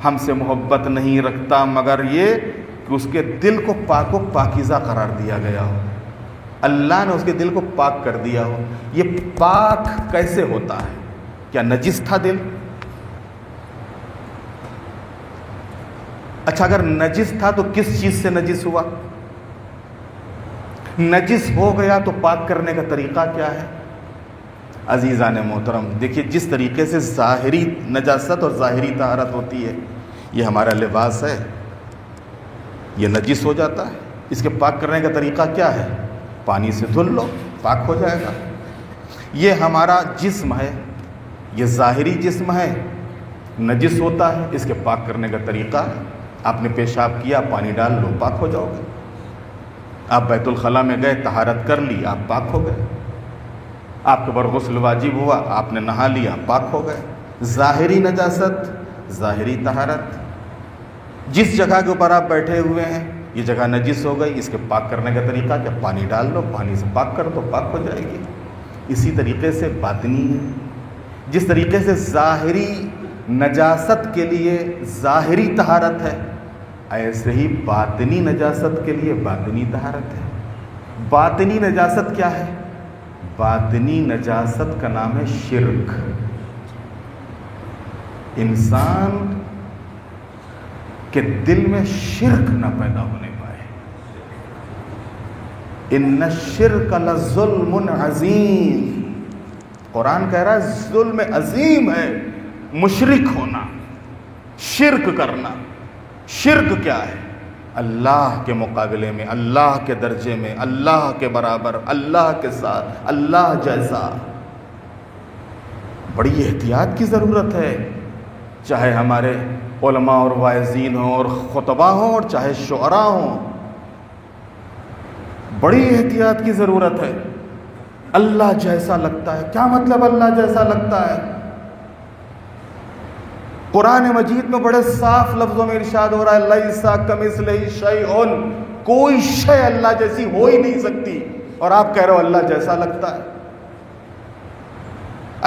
ہم سے محبت نہیں رکھتا مگر یہ کہ اس کے دل کو پاک و پاکیزہ قرار دیا گیا ہو، اللہ نے اس کے دل کو پاک کر دیا ہو۔ یہ پاک کیسے ہوتا ہے؟ کیا نجس تھا دل؟ اچھا اگر نجس تھا تو کس چیز سے نجس ہوا؟ نجس ہو گیا تو پاک کرنے کا طریقہ کیا ہے؟ عزیزان محترم دیکھیے، جس طریقے سے ظاہری نجاست اور ظاہری طہارت ہوتی ہے، یہ ہمارا لباس ہے، یہ نجس ہو جاتا ہے، اس کے پاک کرنے کا طریقہ کیا ہے؟ پانی سے دھل لو، پاک ہو جائے گا۔ یہ ہمارا جسم ہے، یہ ظاہری جسم ہے، نجس ہوتا ہے، اس کے پاک کرنے کا طریقہ ہے، آپ نے پیشاب کیا، پانی ڈال لو، پاک ہو جاؤ گے۔ آپ بیت الخلاء میں گئے، طہارت کر لی، آپ پاک ہو گئے۔ آپ کے اوپر غسل واجب ہوا، آپ نے نہا لیا، پاک ہو گئے۔ ظاہری نجاست، ظاہری طہارت۔ جس جگہ کے اوپر آپ بیٹھے ہوئے ہیں یہ جگہ نجس ہو گئی، اس کے پاک کرنے کا طریقہ کیا؟ پانی ڈال لو، پانی سے پاک کر دو، پاک ہو جائے گی۔ اسی طریقے سے باطنی ہے، جس طریقے سے ظاہری نجاست کے لیے ظاہری طہارت ہے، ایسے ہی باطنی نجاست کے لیے باطنی طہارت ہے۔ باطنی نجاست کیا ہے؟ باطنی نجاست کا نام ہے شرک۔ انسان کے دل میں شرک نہ پیدا ہونے پائے۔ ان الشرک لظلم عظیم، قرآن کہہ رہا ہے ظلم عظیم ہے مشرک ہونا، شرک کرنا۔ شرک کیا ہے؟ اللہ کے مقابلے میں، اللہ کے درجے میں، اللہ کے برابر، اللہ کے ساتھ، اللہ جیسا۔ بڑی احتیاط کی ضرورت ہے، چاہے ہمارے علماء اور واعظین ہوں اور خطبہ ہوں اور چاہے شعراء ہوں، بڑی احتیاط کی ضرورت ہے۔ اللہ جیسا لگتا ہے، کیا مطلب اللہ جیسا لگتا ہے؟ قرآن مجید میں بڑے صاف لفظوں میں ارشاد ہو رہا ہے لیس کمثلہ شیء، کوئی شے اللہ جیسی ہو ہی نہیں سکتی، اور آپ کہہ رہے ہو اللہ جیسا لگتا ہے۔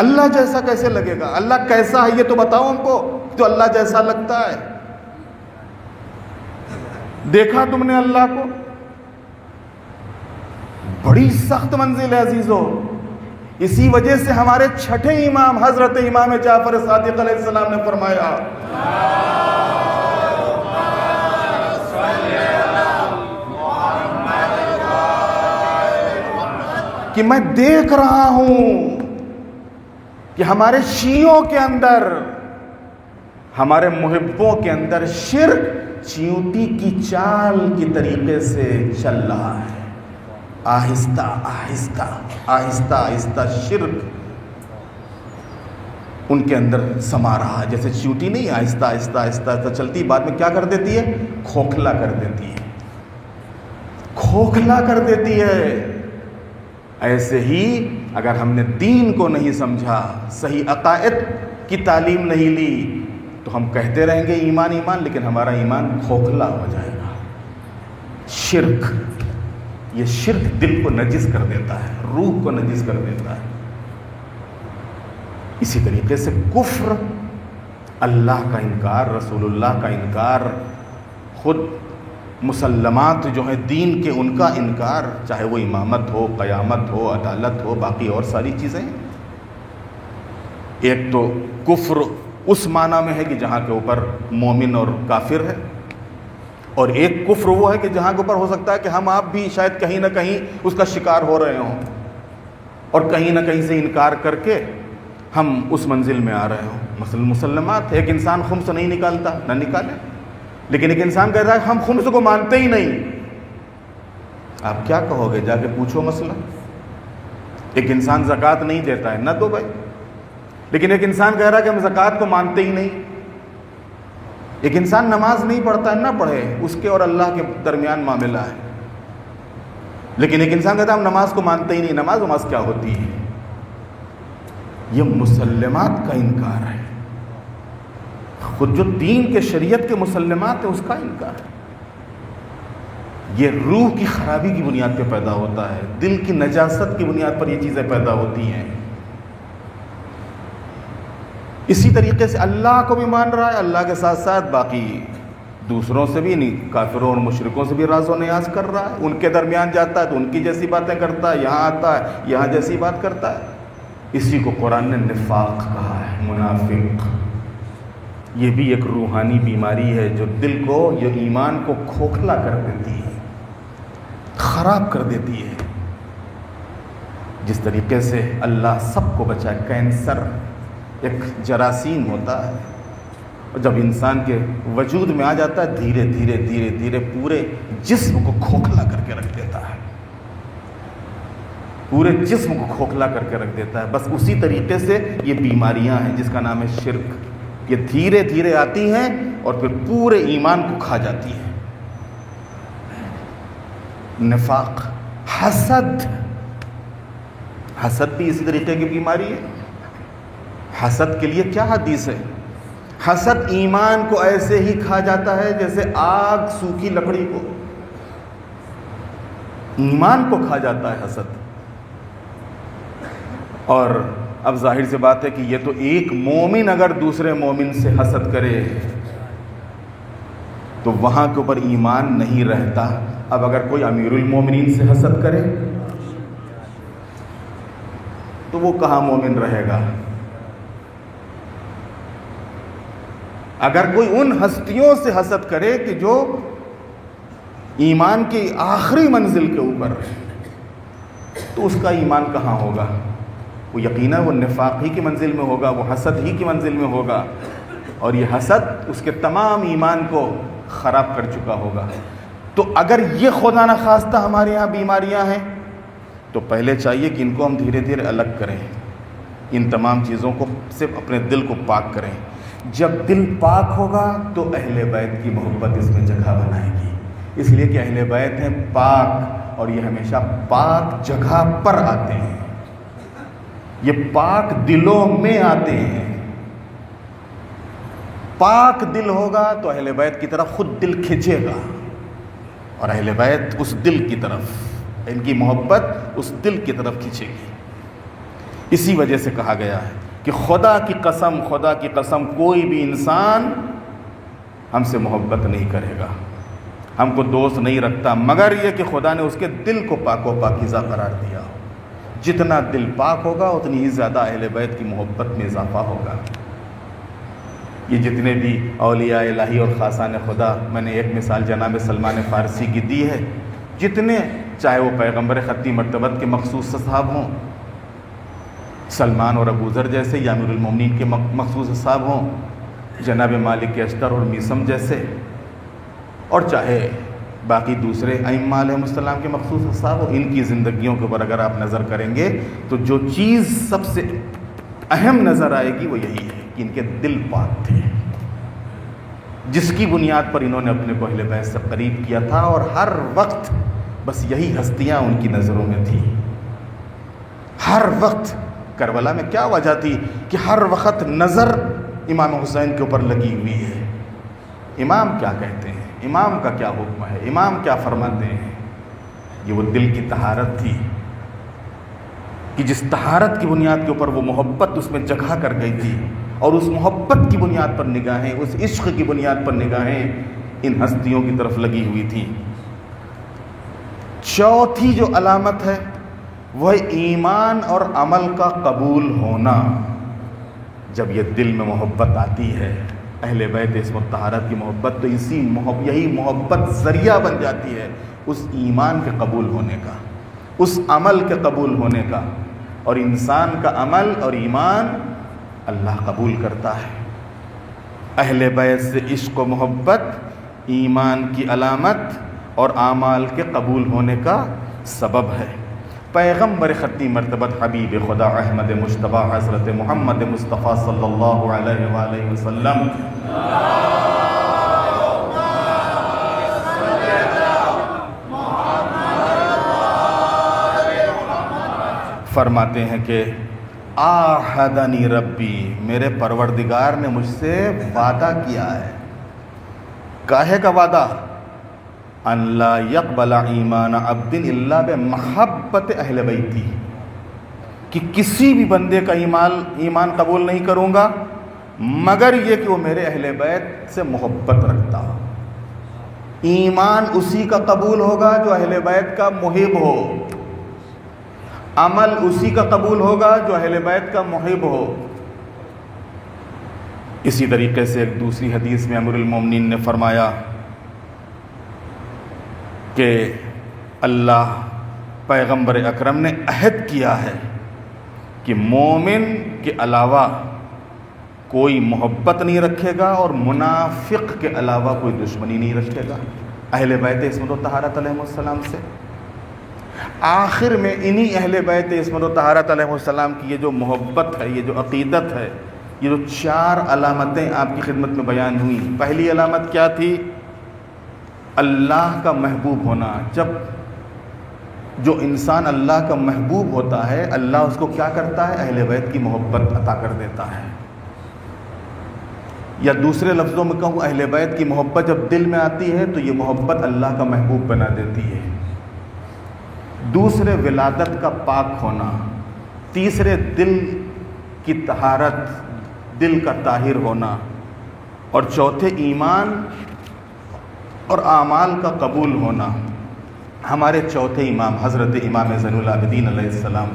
اللہ جیسا کیسے لگے گا؟ اللہ کیسا ہے یہ تو بتاؤ ہم کو، تو اللہ جیسا لگتا ہے۔ دیکھا تم نے اللہ کو؟ بڑی سخت منزل ہے عزیزو۔ اسی وجہ سے ہمارے چھٹے امام حضرت امام جعفر صادق علیہ السلام نے فرمایا کہ میں دیکھ رہا ہوں کہ ہمارے شیعوں کے اندر، ہمارے محبوں کے اندر شرک چیونٹی کی چال کی طریقے سے چل رہا ہے۔ آہستہ آہستہ آہستہ آہستہ شرک ان کے اندر سما رہا ہے۔ جیسے چیونٹی نہیں آہستہ آہستہ آہستہ آہستہ چلتی، بعد میں کیا کر دیتی ہے؟ کھوکھلا کر دیتی ہے، کھوکھلا کر دیتی ہے۔ ایسے ہی اگر ہم نے دین کو نہیں سمجھا، صحیح عقائد کی تعلیم نہیں لی، تو ہم کہتے رہیں گے ایمان ایمان، لیکن ہمارا ایمان کھوکھلا ہو جائے گا۔ شرک، یہ شرک دل کو نجس کر دیتا ہے، روح کو نجس کر دیتا ہے۔ اسی طریقے سے کفر، اللہ کا انکار، رسول اللہ کا انکار، خود مسلمات جو ہیں دین کے ان کا انکار، چاہے وہ امامت ہو، قیامت ہو، عدالت ہو، باقی اور ساری چیزیں۔ ایک تو کفر اس معنی میں ہے کہ جہاں کے اوپر مومن اور کافر ہے، اور ایک کفر وہ ہے کہ جہاں کے اوپر ہو سکتا ہے کہ ہم آپ بھی شاید کہیں نہ کہیں اس کا شکار ہو رہے ہوں، اور کہیں نہ کہیں سے انکار کر کے ہم اس منزل میں آ رہے ہوں۔ مثلا مسلمات، ایک انسان خمس نہیں نکالتا، نہ نکالے، لیکن ایک انسان کہتا ہے ہم خمس کو مانتے ہی نہیں۔ آپ کیا کہو گے؟ جا کے پوچھو مسئلہ۔ ایک انسان زکوٰۃ نہیں دیتا ہے، نہ دو بھائی، لیکن ایک انسان کہہ رہا ہے کہ ہم زکوٰۃ کو مانتے ہی نہیں۔ ایک انسان نماز نہیں پڑھتا ہے، نہ پڑھے، اس کے اور اللہ کے درمیان معاملہ ہے، لیکن ایک انسان کہتا ہے ہم نماز کو مانتے ہی نہیں۔ نماز کیا ہوتی ہے؟ یہ مسلمات کا انکار ہے، خود جو دین کے شریعت کے مسلمات ہیں اس کا انکار ہے۔ یہ روح کی خرابی کی بنیاد پہ پیدا ہوتا ہے، دل کی نجاست کی بنیاد پر یہ چیزیں پیدا ہوتی ہیں۔ اسی طریقے سے اللہ کو بھی مان رہا ہے، اللہ کے ساتھ ساتھ باقی دوسروں سے بھی، نہیں کافروں اور مشرکوں سے بھی راز و نیاز کر رہا ہے، ان کے درمیان جاتا ہے تو ان کی جیسی باتیں کرتا ہے، یہاں آتا ہے یہاں جیسی بات کرتا ہے۔ اسی کو قرآن نے نفاق کہا ہے، منافق۔ یہ بھی ایک روحانی بیماری ہے جو دل کو، یہ ایمان کو کھوکھلا کر دیتی ہے، خراب کر دیتی ہے۔ جس طریقے سے اللہ سب کو بچائے، کینسر ایک جراثیم ہوتا ہے، اور جب انسان کے وجود میں آ جاتا ہے دھیرے دھیرے دھیرے دھیرے پورے جسم کو کھوکھلا کر کے رکھ دیتا ہے، پورے جسم کو کھوکھلا کر کے رکھ دیتا ہے۔ بس اسی طریقے سے یہ بیماریاں ہیں جس کا نام ہے شرک، یہ دھیرے دھیرے آتی ہیں اور پھر پورے ایمان کو کھا جاتی ہیں۔ نفاق، حسد، حسد بھی اسی طریقے کی بیماری ہے۔ حسد کے لیے کیا حدیث ہے؟ حسد ایمان کو ایسے ہی کھا جاتا ہے جیسے آگ سوکھی لکڑی کو، ایمان کو کھا جاتا ہے حسد۔ اور اب ظاہر سی بات ہے کہ یہ تو ایک مومن اگر دوسرے مومن سے حسد کرے تو وہاں کے اوپر ایمان نہیں رہتا۔ اب اگر کوئی امیر المومنین سے حسد کرے تو وہ کہاں مومن رہے گا؟ اگر کوئی ان ہستیوں سے حسد کرے کہ جو ایمان کی آخری منزل کے اوپر تو اس کا ایمان کہاں ہوگا؟ وہ یقیناً وہ نفاق ہی کی منزل میں ہوگا، وہ حسد ہی کی منزل میں ہوگا، اور یہ حسد اس کے تمام ایمان کو خراب کر چکا ہوگا۔ تو اگر یہ خدا نخواستہ ہمارے یہاں بیماریاں ہیں تو پہلے چاہیے کہ ان کو ہم دھیرے دھیرے الگ کریں، ان تمام چیزوں کو صرف اپنے دل کو پاک کریں۔ جب دل پاک ہوگا تو اہل بیت کی محبت اس میں جگہ بنائے گی، اس لیے کہ اہل بیت ہیں پاک، اور یہ ہمیشہ پاک جگہ پر آتے ہیں، یہ پاک دلوں میں آتے ہیں۔ پاک دل ہوگا تو اہل بیت کی طرف خود دل کھنچے گا، اور اہل بیت اس دل کی طرف، ان کی محبت اس دل کی طرف کھنچے گی۔ اسی وجہ سے کہا گیا ہے کہ خدا کی قسم، خدا کی قسم، کوئی بھی انسان ہم سے محبت نہیں کرے گا، ہم کو دوست نہیں رکھتا، مگر یہ کہ خدا نے اس کے دل کو پاک و پاکیزہ قرار دیا ہو۔ جتنا دل پاک ہوگا اتنی ہی زیادہ اہل بیت کی محبت میں اضافہ ہوگا۔ یہ جتنے بھی اولیاء الہی اور خاصان خدا، میں نے ایک مثال جناب سلمان فارسی کی دی ہے، جتنے چاہے وہ پیغمبر خطی مرتبت کے مخصوص صحاب ہوں، سلمان اور ابو ذر جیسے، یا امیر المومنین کے مخصوص صحاب ہوں، جناب مالک اشتر اور میسم جیسے، اور چاہے باقی دوسرے ائمہ علیہ السلام کے مخصوص صحاب ہوں، ان کی زندگیوں کے اوپر اگر آپ نظر کریں گے تو جو چیز سب سے اہم نظر آئے گی وہ یہی ہے کہ ان کے دل پاک تھے، جس کی بنیاد پر انہوں نے اپنے کو اہل بیت سے قریب کیا تھا، اور ہر وقت بس یہی ہستیاں ان کی نظروں میں تھیں۔ ہر وقت کربلا میں کیا وجہ تھی کہ ہر وقت نظر امام حسین کے اوپر لگی ہوئی ہے؟ امام کیا کہتے ہیں، امام کا کیا حکم ہے، امام کیا فرماتے ہیں؟ یہ وہ دل کی طہارت تھی کہ جس طہارت کی بنیاد کے اوپر وہ محبت اس میں جگہ کر گئی تھی، اور اس محبت کی بنیاد پر نگاہیں، اس عشق کی بنیاد پر نگاہیں ان ہستیوں کی طرف لگی ہوئی تھی۔ چوتھی جو علامت ہے وہ ایمان اور عمل کا قبول ہونا۔ جب یہ دل میں محبت آتی ہے، اہل بیت عصمت طہارت کی محبت، تو یہی محبت ذریعہ بن جاتی ہے اس ایمان کے قبول ہونے کا، اس عمل کے قبول ہونے کا، اور انسان کا عمل اور ایمان اللہ قبول کرتا ہے۔ اہل بیت سے عشق و محبت ایمان کی علامت اور اعمال کے قبول ہونے کا سبب ہے۔ پیغمبر خطی مرتبت حبیب خدا احمد مجتبی حضرت محمد مصطفیٰ صلی اللہ علیہ وآلہ وسلم فرماتے ہیں کہ آحدنی ربی، میرے پروردگار نے مجھ سے وعدہ کیا ہے۔ کاہے کا وعدہ؟ ان لا يقبل ایمان عبد الا بمحبت اہل بیتی، کہ کسی بھی بندے کا ایمان قبول نہیں کروں گا مگر یہ کہ وہ میرے اہل بیت سے محبت رکھتا ہو۔ ایمان اسی کا قبول ہوگا جو اہل بیت کا محب ہو، عمل اسی کا قبول ہوگا جو اہل بیت کا محب ہو۔ اسی طریقے سے ایک دوسری حدیث میں امیر المومنین نے فرمایا کہ اللہ پیغمبر اکرم نے عہد کیا ہے کہ مومن کے علاوہ کوئی محبت نہیں رکھے گا اور منافق کے علاوہ کوئی دشمنی نہیں رکھے گا اہل بیت عصمت و طہارت علیہ السلام سے۔ آخر میں انہی اہل بیت عصمت و طہارت علیہ السلام کی یہ جو محبت ہے، یہ جو عقیدت ہے، یہ جو 4 علامتیں آپ کی خدمت میں بیان ہوئی۔ پہلی علامت کیا تھی؟ اللہ کا محبوب ہونا۔ جب جو انسان اللہ کا محبوب ہوتا ہے، اللہ اس کو کیا کرتا ہے؟ اہل بیت کی محبت عطا کر دیتا ہے۔ یا دوسرے لفظوں میں کہوں، اہل بیت کی محبت جب دل میں آتی ہے تو یہ محبت اللہ کا محبوب بنا دیتی ہے۔ دوسرے ولادت کا پاک ہونا، تیسرے دل کی طہارت، دل کا طاہر ہونا، اور چوتھے ایمان اور اعمال کا قبول ہونا۔ ہمارے چوتھے امام حضرت امام زین العابدین علیہ السلام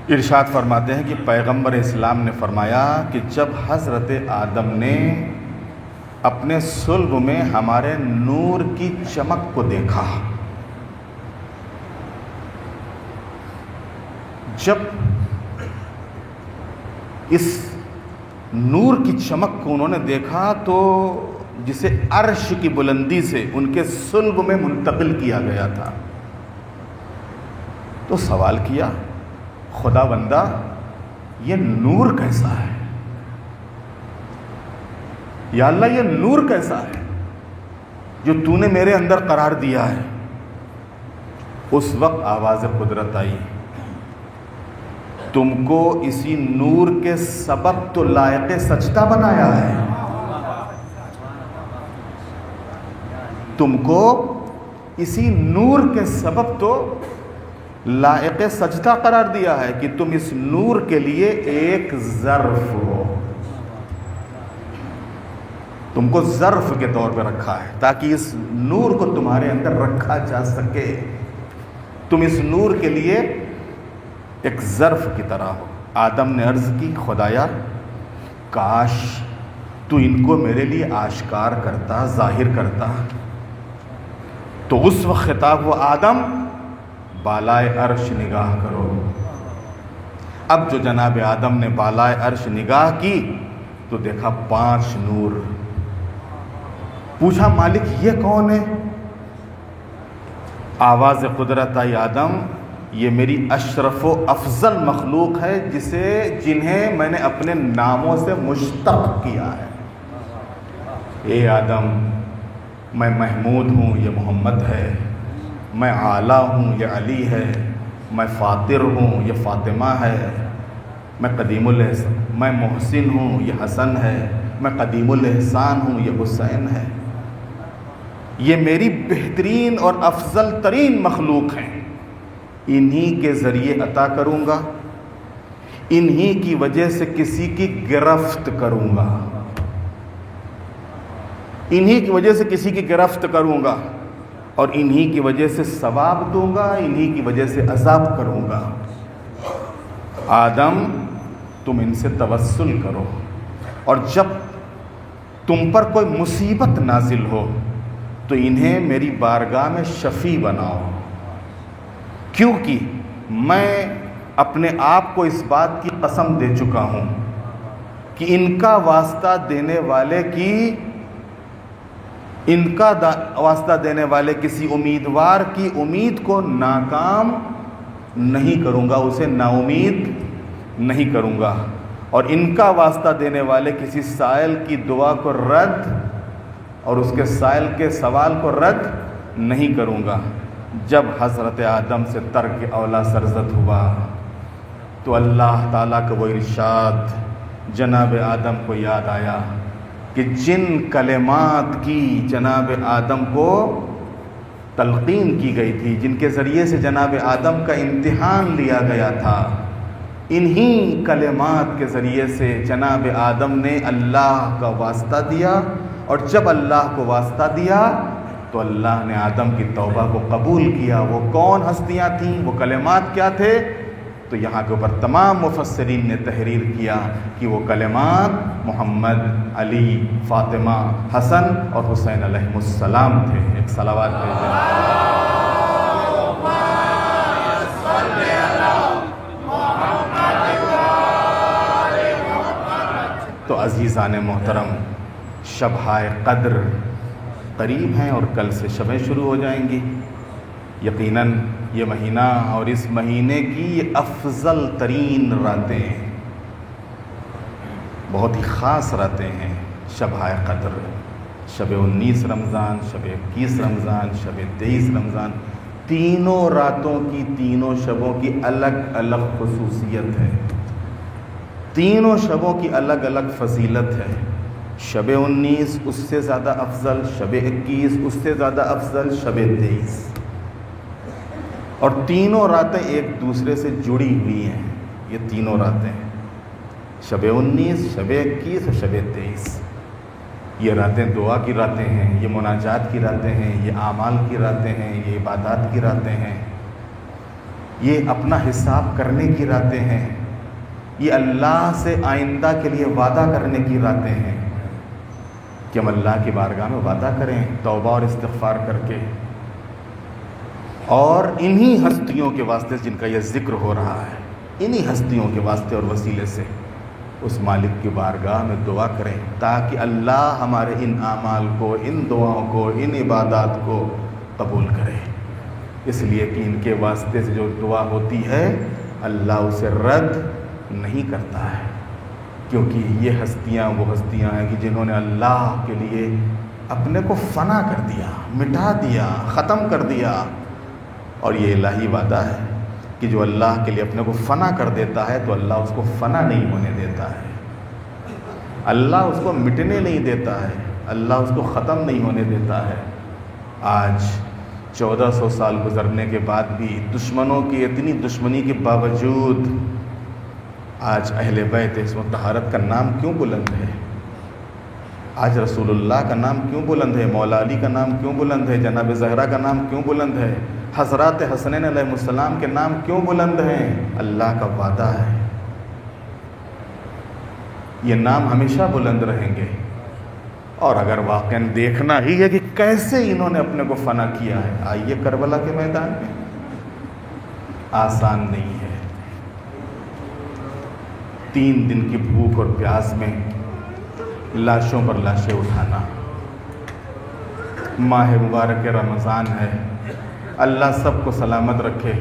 ارشاد فرماتے ہیں کہ پیغمبر اسلام نے فرمایا کہ جب حضرت آدم نے اپنے صلب میں ہمارے نور کی چمک کو دیکھا، جب اس نور کی چمک کو انہوں نے دیکھا تو جسے عرش کی بلندی سے ان کے صلب میں منتقل کیا گیا تھا، تو سوال کیا، خدا بندہ یہ نور کیسا ہے؟ یا اللہ یہ نور کیسا ہے جو تو نے میرے اندر قرار دیا ہے؟ اس وقت آواز قدرت آئی، تم کو اسی نور کے سبب تو لائق سجدہ بنایا ہے، تم کو اسی نور کے سبب تو لائق سجدہ قرار دیا ہے کہ تم اس نور کے لیے ایک ظرف ہو، تم کو ظرف کے طور پہ رکھا ہے تاکہ اس نور کو تمہارے اندر رکھا جا سکے، تم اس نور کے لیے ایک ظرف کی طرح ہو۔ آدم نے عرض کی، خدایا کاش تو ان کو میرے لیے آشکار کرتا، ظاہر کرتا۔ تو اس وقت خطاب ہوا، آدم بالائے عرش نگاہ کرو۔ اب جو جناب آدم نے بالائے عرش نگاہ کی تو دیکھا 5 نور۔ پوچھا مالک یہ کون ہے؟ آواز قدرت آئی، آدم یہ میری اشرف و افضل مخلوق ہے جنہیں میں نے اپنے ناموں سے مشتق کیا ہے۔ اے آدم میں محمود ہوں، یہ محمد ہے، میں اعلیٰ ہوں، یہ علی ہے، میں فاطر ہوں، یہ فاطمہ ہے، میں قدیم الاحسان، میں محسن ہوں، یہ حسن ہے، میں قدیم الاحسان ہوں، یہ حسین ہے۔ یہ میری بہترین اور افضل ترین مخلوق ہیں، انہی کے ذریعے عطا کروں گا، انہی کی وجہ سے کسی کی گرفت کروں گا، انہی کی وجہ سے کسی کی گرفت کروں گا، اور انہی کی وجہ سے ثواب دوں گا، انہی کی وجہ سے عذاب کروں گا۔ آدم تم ان سے توسل کرو، اور جب تم پر کوئی مصیبت نازل ہو تو انہیں میری بارگاہ میں شفیع بناؤ، کیونکہ میں اپنے آپ کو اس بات کی قسم دے چکا ہوں کہ ان کا واسطہ دینے والے کسی امیدوار کی امید کو ناکام نہیں کروں گا، اسے نا امید نہیں کروں گا، اور ان کا واسطہ دینے والے کسی سائل کی دعا کو رد اور اس کے سائل کے سوال کو رد نہیں کروں گا۔ جب حضرت آدم سے ترک اولا سرزد ہوا تو اللہ تعالیٰ کا وہ ارشاد جناب آدم کو یاد آیا کہ جن کلمات کی جناب آدم کو تلقین کی گئی تھی، جن کے ذریعے سے جناب آدم کا امتحان لیا گیا تھا، انہی کلمات کے ذریعے سے جناب آدم نے اللہ کا واسطہ دیا، اور جب اللہ کو واسطہ دیا تو اللہ نے آدم کی توبہ کو قبول کیا۔ وہ کون ہستیاں تھیں، وہ کلمات کیا تھے؟ تو یہاں کے اوپر تمام مفسرین نے تحریر کیا کہ وہ کلمات محمد، علی، فاطمہ، حسن اور حسین علیہ السلام تھے۔ ایک صلوات بھیجیں۔ تو عزیزان محترم، شبہائے قدر قریب ہیں اور کل سے شبیں شروع ہو جائیں گی۔ یقیناً یہ مہینہ اور اس مہینے کی یہ افضل ترین راتیں ہیں، بہت ہی خاص راتیں ہیں شبہائے قدر، شب 19 رمضان، شب 21 رمضان، شب 23 رمضان، تینوں راتوں کی، تینوں شبوں کی الگ الگ خصوصیت ہے، تینوں شبوں کی الگ الگ فضیلت ہے۔ شب 19 اس سے زیادہ افضل، شب 21 اس سے زیادہ افضل، شب 23، اور تینوں راتیں ایک دوسرے سے جڑی ہوئی ہیں۔ یہ تینوں راتیں، شب 19، شب 21 اور شب 23، یہ راتیں دعا کی راتیں ہیں، یہ مناجات کی راتیں ہیں، یہ اعمال کی راتیں ہیں، یہ عبادات کی راتیں ہیں، یہ اپنا حساب کرنے کی راتیں ہیں، یہ اللہ سے آئندہ کے لیے وعدہ کرنے کی راتیں ہیں کہ ہم اللہ کی بارگاہ میں وعدہ کریں توبہ اور استغفار کر کے، اور انہی ہستیوں کے واسطے جن کا یہ ذکر ہو رہا ہے، انہی ہستیوں کے واسطے اور وسیلے سے اس مالک کی بارگاہ میں دعا کریں تاکہ اللہ ہمارے ان اعمال کو، ان دعاؤں کو، ان عبادات کو قبول کرے۔ اس لیے کہ ان کے واسطے سے جو دعا ہوتی ہے اللہ اسے رد نہیں کرتا ہے، کیونکہ یہ ہستیاں وہ ہستیاں ہیں کہ جنہوں نے اللہ کے لیے اپنے کو فنا کر دیا، مٹا دیا، ختم کر دیا، اور یہ الہی وعدہ ہے کہ جو اللہ کے لیے اپنے کو فنا کر دیتا ہے تو اللہ اس کو فنا نہیں ہونے دیتا ہے، اللہ اس کو مٹنے نہیں دیتا ہے، اللہ اس کو ختم نہیں ہونے دیتا ہے۔ آج 1400 سال گزرنے کے بعد بھی دشمنوں کی اتنی دشمنی کے باوجود آج اہل بیت عصمت طہارت کا نام کیوں بلند ہے؟ آج رسول اللہ کا نام کیوں بلند ہے؟ مولا علی کا نام کیوں بلند ہے؟ جناب زہرا کا نام کیوں بلند ہے؟ حضرات حسنین علیہ السلام کے نام کیوں بلند ہیں؟ اللہ کا وعدہ ہے، یہ نام ہمیشہ بلند رہیں گے۔ اور اگر واقعاً دیکھنا ہی ہے کہ کیسے انہوں نے اپنے کو فنا کیا ہے، آئیے کربلا کے میدان میں، آسان نہیں ہے۔ 3 دن کی بھوک اور پیاس میں لاشوں پر لاشیں اٹھانا، ماہ مبارک رمضان ہے، اللہ سب کو سلامت رکھے۔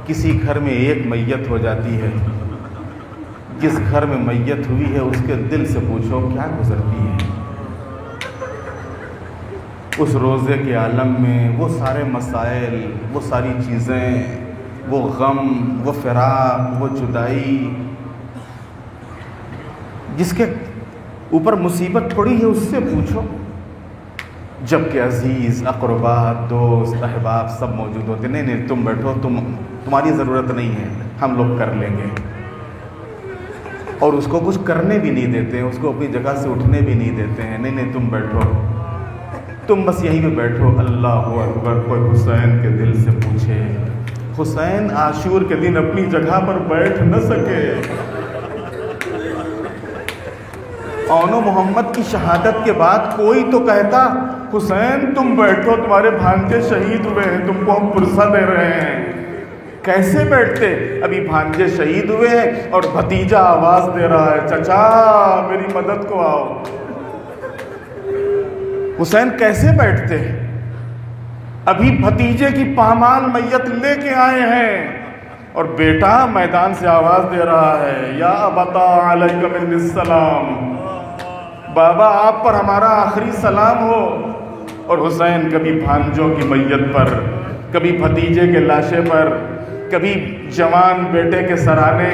کسی گھر میں ایک میت ہو جاتی ہے، جس گھر میں میت ہوئی ہے اس کے دل سے پوچھو کیا گزرتی ہے۔ اس روزے کے عالم میں وہ سارے مسائل، وہ ساری چیزیں، وہ غم، وہ فراق، وہ جدائی، جس کے اوپر مصیبت تھوڑی ہے اس سے پوچھو، جبکہ عزیز، اقربا، دوست، احباب سب موجود ہوتے، نہیں تم بیٹھو، تمہاری ضرورت نہیں ہے، ہم لوگ کر لیں گے، اور اس کو کچھ کرنے بھی نہیں دیتے ہیں، اس کو اپنی جگہ سے اٹھنے بھی نہیں دیتے ہیں، نہیں تم بیٹھو، تم بس یہیں پہ بیٹھو، اللہ اکبر۔ کوئی حسین کے دل سے پوچھے، حسین عاشور کے دن اپنی جگہ پر بیٹھ نہ سکے، اونو محمد کی شہادت کے بعد کوئی تو کہتا حسین تم بیٹھو، تمہارے بھانجے شہید ہوئے ہیں، تم کو ہم پرسہ دے رہے ہیں۔ کیسے بیٹھتے؟ ابھی بھانجے شہید ہوئے ہیں اور بھتیجا آواز دے رہا ہے چچا میری مدد کو آؤ۔ حسین کیسے بیٹھتے؟ ابھی بھتیجے کی پامال میت لے کے آئے ہیں اور بیٹا میدان سے آواز دے رہا ہے یا ابتا علیک من السلام، بابا آپ پر ہمارا آخری سلام ہو۔ اور حسین کبھی بھانجوں کی میت پر، کبھی بھتیجے کے لاشے پر، کبھی جوان بیٹے کے سرانے،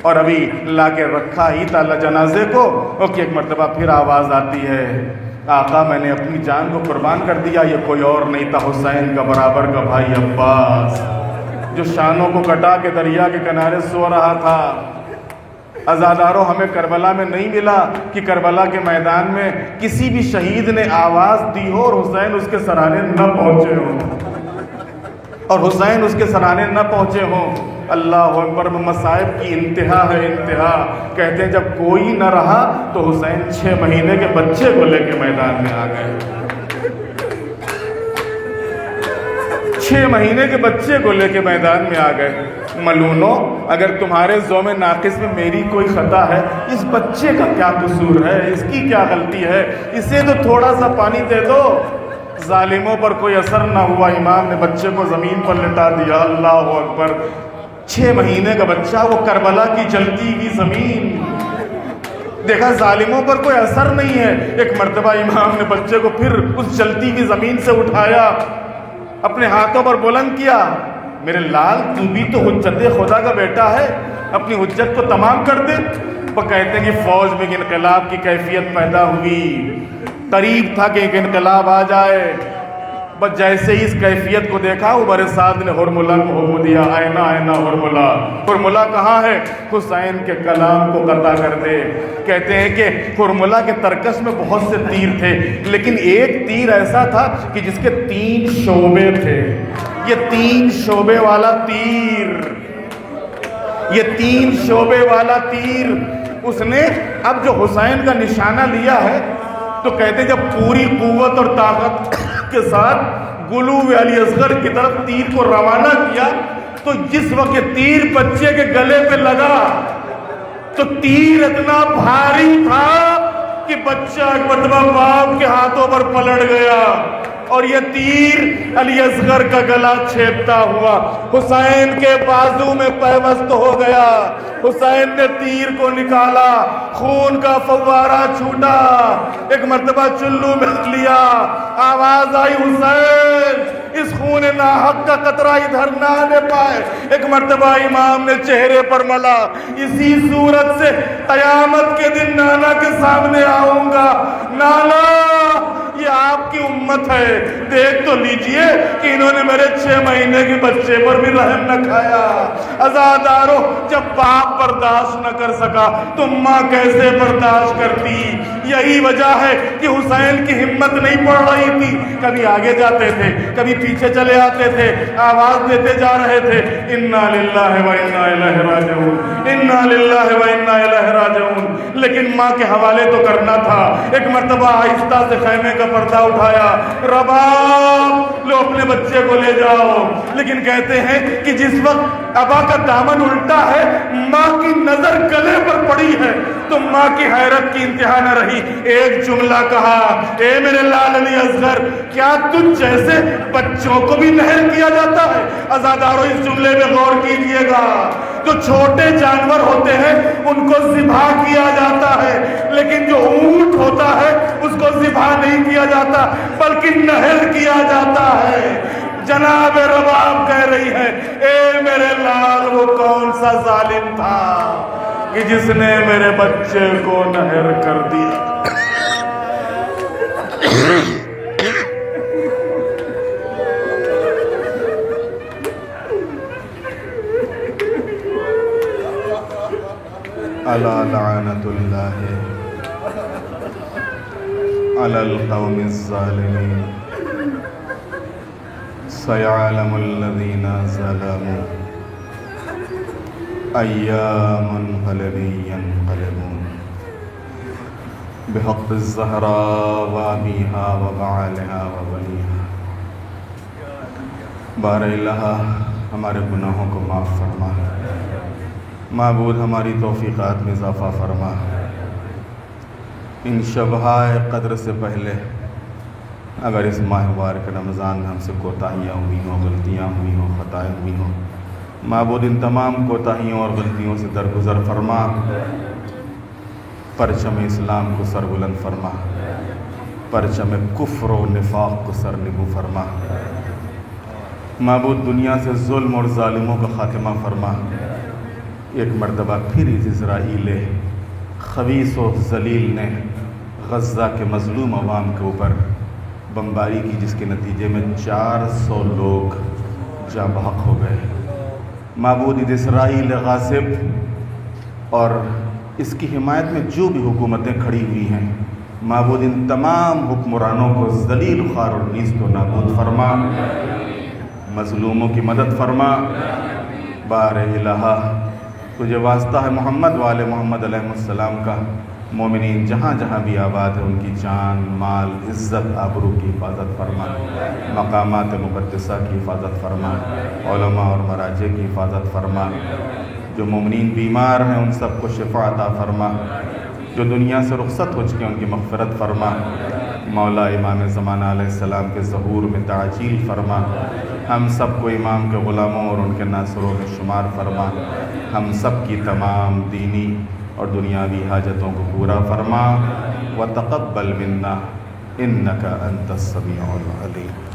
اور ابھی لا کے رکھا ہی تھا جنازے کو، کہ ایک مرتبہ پھر آواز آتی ہے آقا میں نے اپنی جان کو قربان کر دیا، یہ کوئی اور نہیں تھا حسین کا برابر کا بھائی عباس، جو شانوں کو کٹا کے دریا کے کنارے سو رہا تھا۔ عزاداروں، ہمیں کربلا میں نہیں ملا کہ کربلا کے میدان میں کسی بھی شہید نے آواز دی ہو اور حسین اس کے سرانے نہ پہنچے ہوں، اور حسین اس کے سرانے نہ پہنچے ہوں۔ اللہ اکبر، مصائب کی انتہا ہے انتہا۔ کہتے ہیں جب کوئی نہ رہا تو حسین 6 مہینے کے بچے کو لے کے میدان میں آ گئے۔ 6 مہینے کے بچے کو لے کے میدان میں آ گئے۔ ملونو، اگر تمہارے ذوم ناقص میں میری کوئی خطا ہے، اس بچے کا کیا قصور ہے، اس کی کیا غلطی ہے، اسے تو تھوڑا سا پانی دے دو۔ ظالموں پر کوئی اثر نہ ہوا، امام نے بچے کو زمین پر لٹا دیا۔ اللہ اکبر، 6 مہینے کا بچہ، وہ کربلا کی جلتی ہوئی زمین، دیکھا ظالموں پر کوئی اثر نہیں ہے۔ ایک مرتبہ امام نے بچے کو پھر اس جلتی ہوئی زمین سے اٹھایا، اپنے ہاتھوں پر بلند کیا۔ میرے لال، تو بھی تو حجت خدا کا بیٹا ہے، اپنی حجت کو تمام کر دے۔ وہ کہتے ہیں کہ فوج میں انقلاب کی کیفیت پیدا ہوئی، قریب تھا کہ ایک انقلاب آ جائے۔ بس جیسے ہی اس کیفیت کو دیکھا، عمر سعد نے ہرملہ کو حکم دیا، آئنا آئنا ہرملہ۔ ہرملہ کہاں ہے؟ حسین کے کلام کو قطع کر دے۔ کہتے ہیں کہ ہرملہ کے ترکش میں بہت سے تیر تھے، لیکن ایک تیر ایسا تھا کہ جس کے 3 شعبے تھے۔ یہ 3 شعبے والا تیر، یہ 3 شعبے والا تیر اس نے اب جو حسین کا نشانہ لیا ہے، تو کہتے ہیں جب پوری قوت اور طاقت کے ساتھ گلو علی اصغر کی طرف تیر کو روانہ کیا، تو جس وقت تیر بچے کے گلے پہ لگا تو تیر اتنا بھاری تھا کہ بچہ ایک مرتبہ باپ کے ہاتھوں پر پلٹ گیا، اور یہ تیر علی اصغر کا گلا چھیدتا ہوا حسین کے بازو میں پیوست ہو گیا۔ حسین نے تیر کو نکالا، خون کا فوارہ چھوٹا، ایک مرتبہ چلو میں لیا، آواز آئی حسین اس خون ناحق کا قطرہ ادھر نہ آنے پائے۔ ایک مرتبہ امام نے چہرے پر ملا، اسی صورت سے قیامت کے دن نانا کے سامنے آؤں گا، نانا یہ آپ کی امت ہے، دیکھ تو لیجئے کہ انہوں نے میرے 6 مہینے کے بچے پر بھی رحم نہ کھایا۔ عزاداروں، جب باپ برداشت نہ کر سکا تو ماں کیسے برداشت کرتی؟ یہی وجہ ہے کہ حسین کی ہمت نہیں پڑ رہی تھی، کبھی آگے جاتے تھے، کبھی پیچھے چلے آتے تھے، آواز دیتے جا رہے تھے، انا للہ و انا الیہ راجعون، انا للہ و انا الیہ راجعون، لیکن ماں کے حوالے تو کرنا تھا۔ ایک مرتبہ آہستہ سے خیمے کا پردہ اٹھایا، رباب لو اپنے بچے کو لے جاؤ، لیکن کہتے ہیں کہ جس وقت ابا کا دامن الٹا ہے، ماں کی نظر گلے پر پڑی ہے، تو ماں کی حیرت کی انتہا نہ رہی، ایک جملہ کہا، اے میرے لال علی اصغر، کیا تجھ جیسے بچوں کو بھی نہر کیا جاتا ہے؟ عزاداروں، اس جملے میں غور کیجئے گا، جو چھوٹے جانور ہوتے ہیں ان کو ذبح کیا جاتا ہے، لیکن جو اونٹ ہوتا ہے اس کو ذبح نہیں کیا جاتا بلکہ نہر کیا جاتا ہے۔ جناب رباب کہہ رہی ہے، اے میرے لال، وہ کون سا ظالم تھا کہ جس نے میرے بچے کو نہر کر دیا؟ الا لعنت اللہ علی القوم الظالمین سیعلم الذین ظلموا ایام منقلب ینقلبون بحق الزہراء وابیہا وبعالہا وبنیہا۔ بار الہ، ہمارے گناہوں کو معاف فرما، معبود ہماری توفیقات میں اضافہ فرما۔ ان شبہ قدر سے پہلے اگر اس ماہ مبارک رمضان میں ہم سے کوتاہیاں ہوئی ہوں، غلطیاں ہوئی ہوں، خطائیں ہوئی ہوں، معبود ان تمام کوتاہیوں اور غلطیوں سے درگزر فرما، پرچم اسلام کو سربلند فرما، پرچم کفر و نفاق کو سرنگو فرما۔ معبود دنیا سے ظلم اور ظالموں کا خاتمہ فرما۔ ایک مرتبہ پھر اس اسرائیل خبیث و ذلیل نے غزہ کے مظلوم عوام کے اوپر بمباری کی، جس کے نتیجے میں 400 لوگ جاں بحق ہو گئے۔ معبود اسرائیل غاصب اور اس کی حمایت میں جو بھی حکومتیں کھڑی ہوئی ہیں، معبود ان تمام حکمرانوں کو ذلیل خوار اور نیست و نابود فرما، مظلوموں کی مدد فرما۔ بار الہا تجھے واسطہ ہے محمد وآل محمد علیہ السلام کا، مومنین جہاں جہاں بھی آباد ہے ان کی جان، مال، عزت، آبرو کی حفاظت فرما، مقامات مقدسہ کی حفاظت فرما، علماء اور مراجع کی حفاظت فرما۔ جو مومنین بیمار ہیں ان سب کو شفا عطا فرما، جو دنیا سے رخصت ہو چکے ان کی مغفرت فرما۔ مولا امام زمانہ علیہ السلام کے ظہور میں تعجیل فرما، ہم سب کو امام کے غلاموں اور ان کے ناصروں میں شمار فرما، ہم سب کی تمام دینی اور دنیاوی حاجتوں کو پورا فرما۔ وتقبل منا انک انت السمیع العلیم۔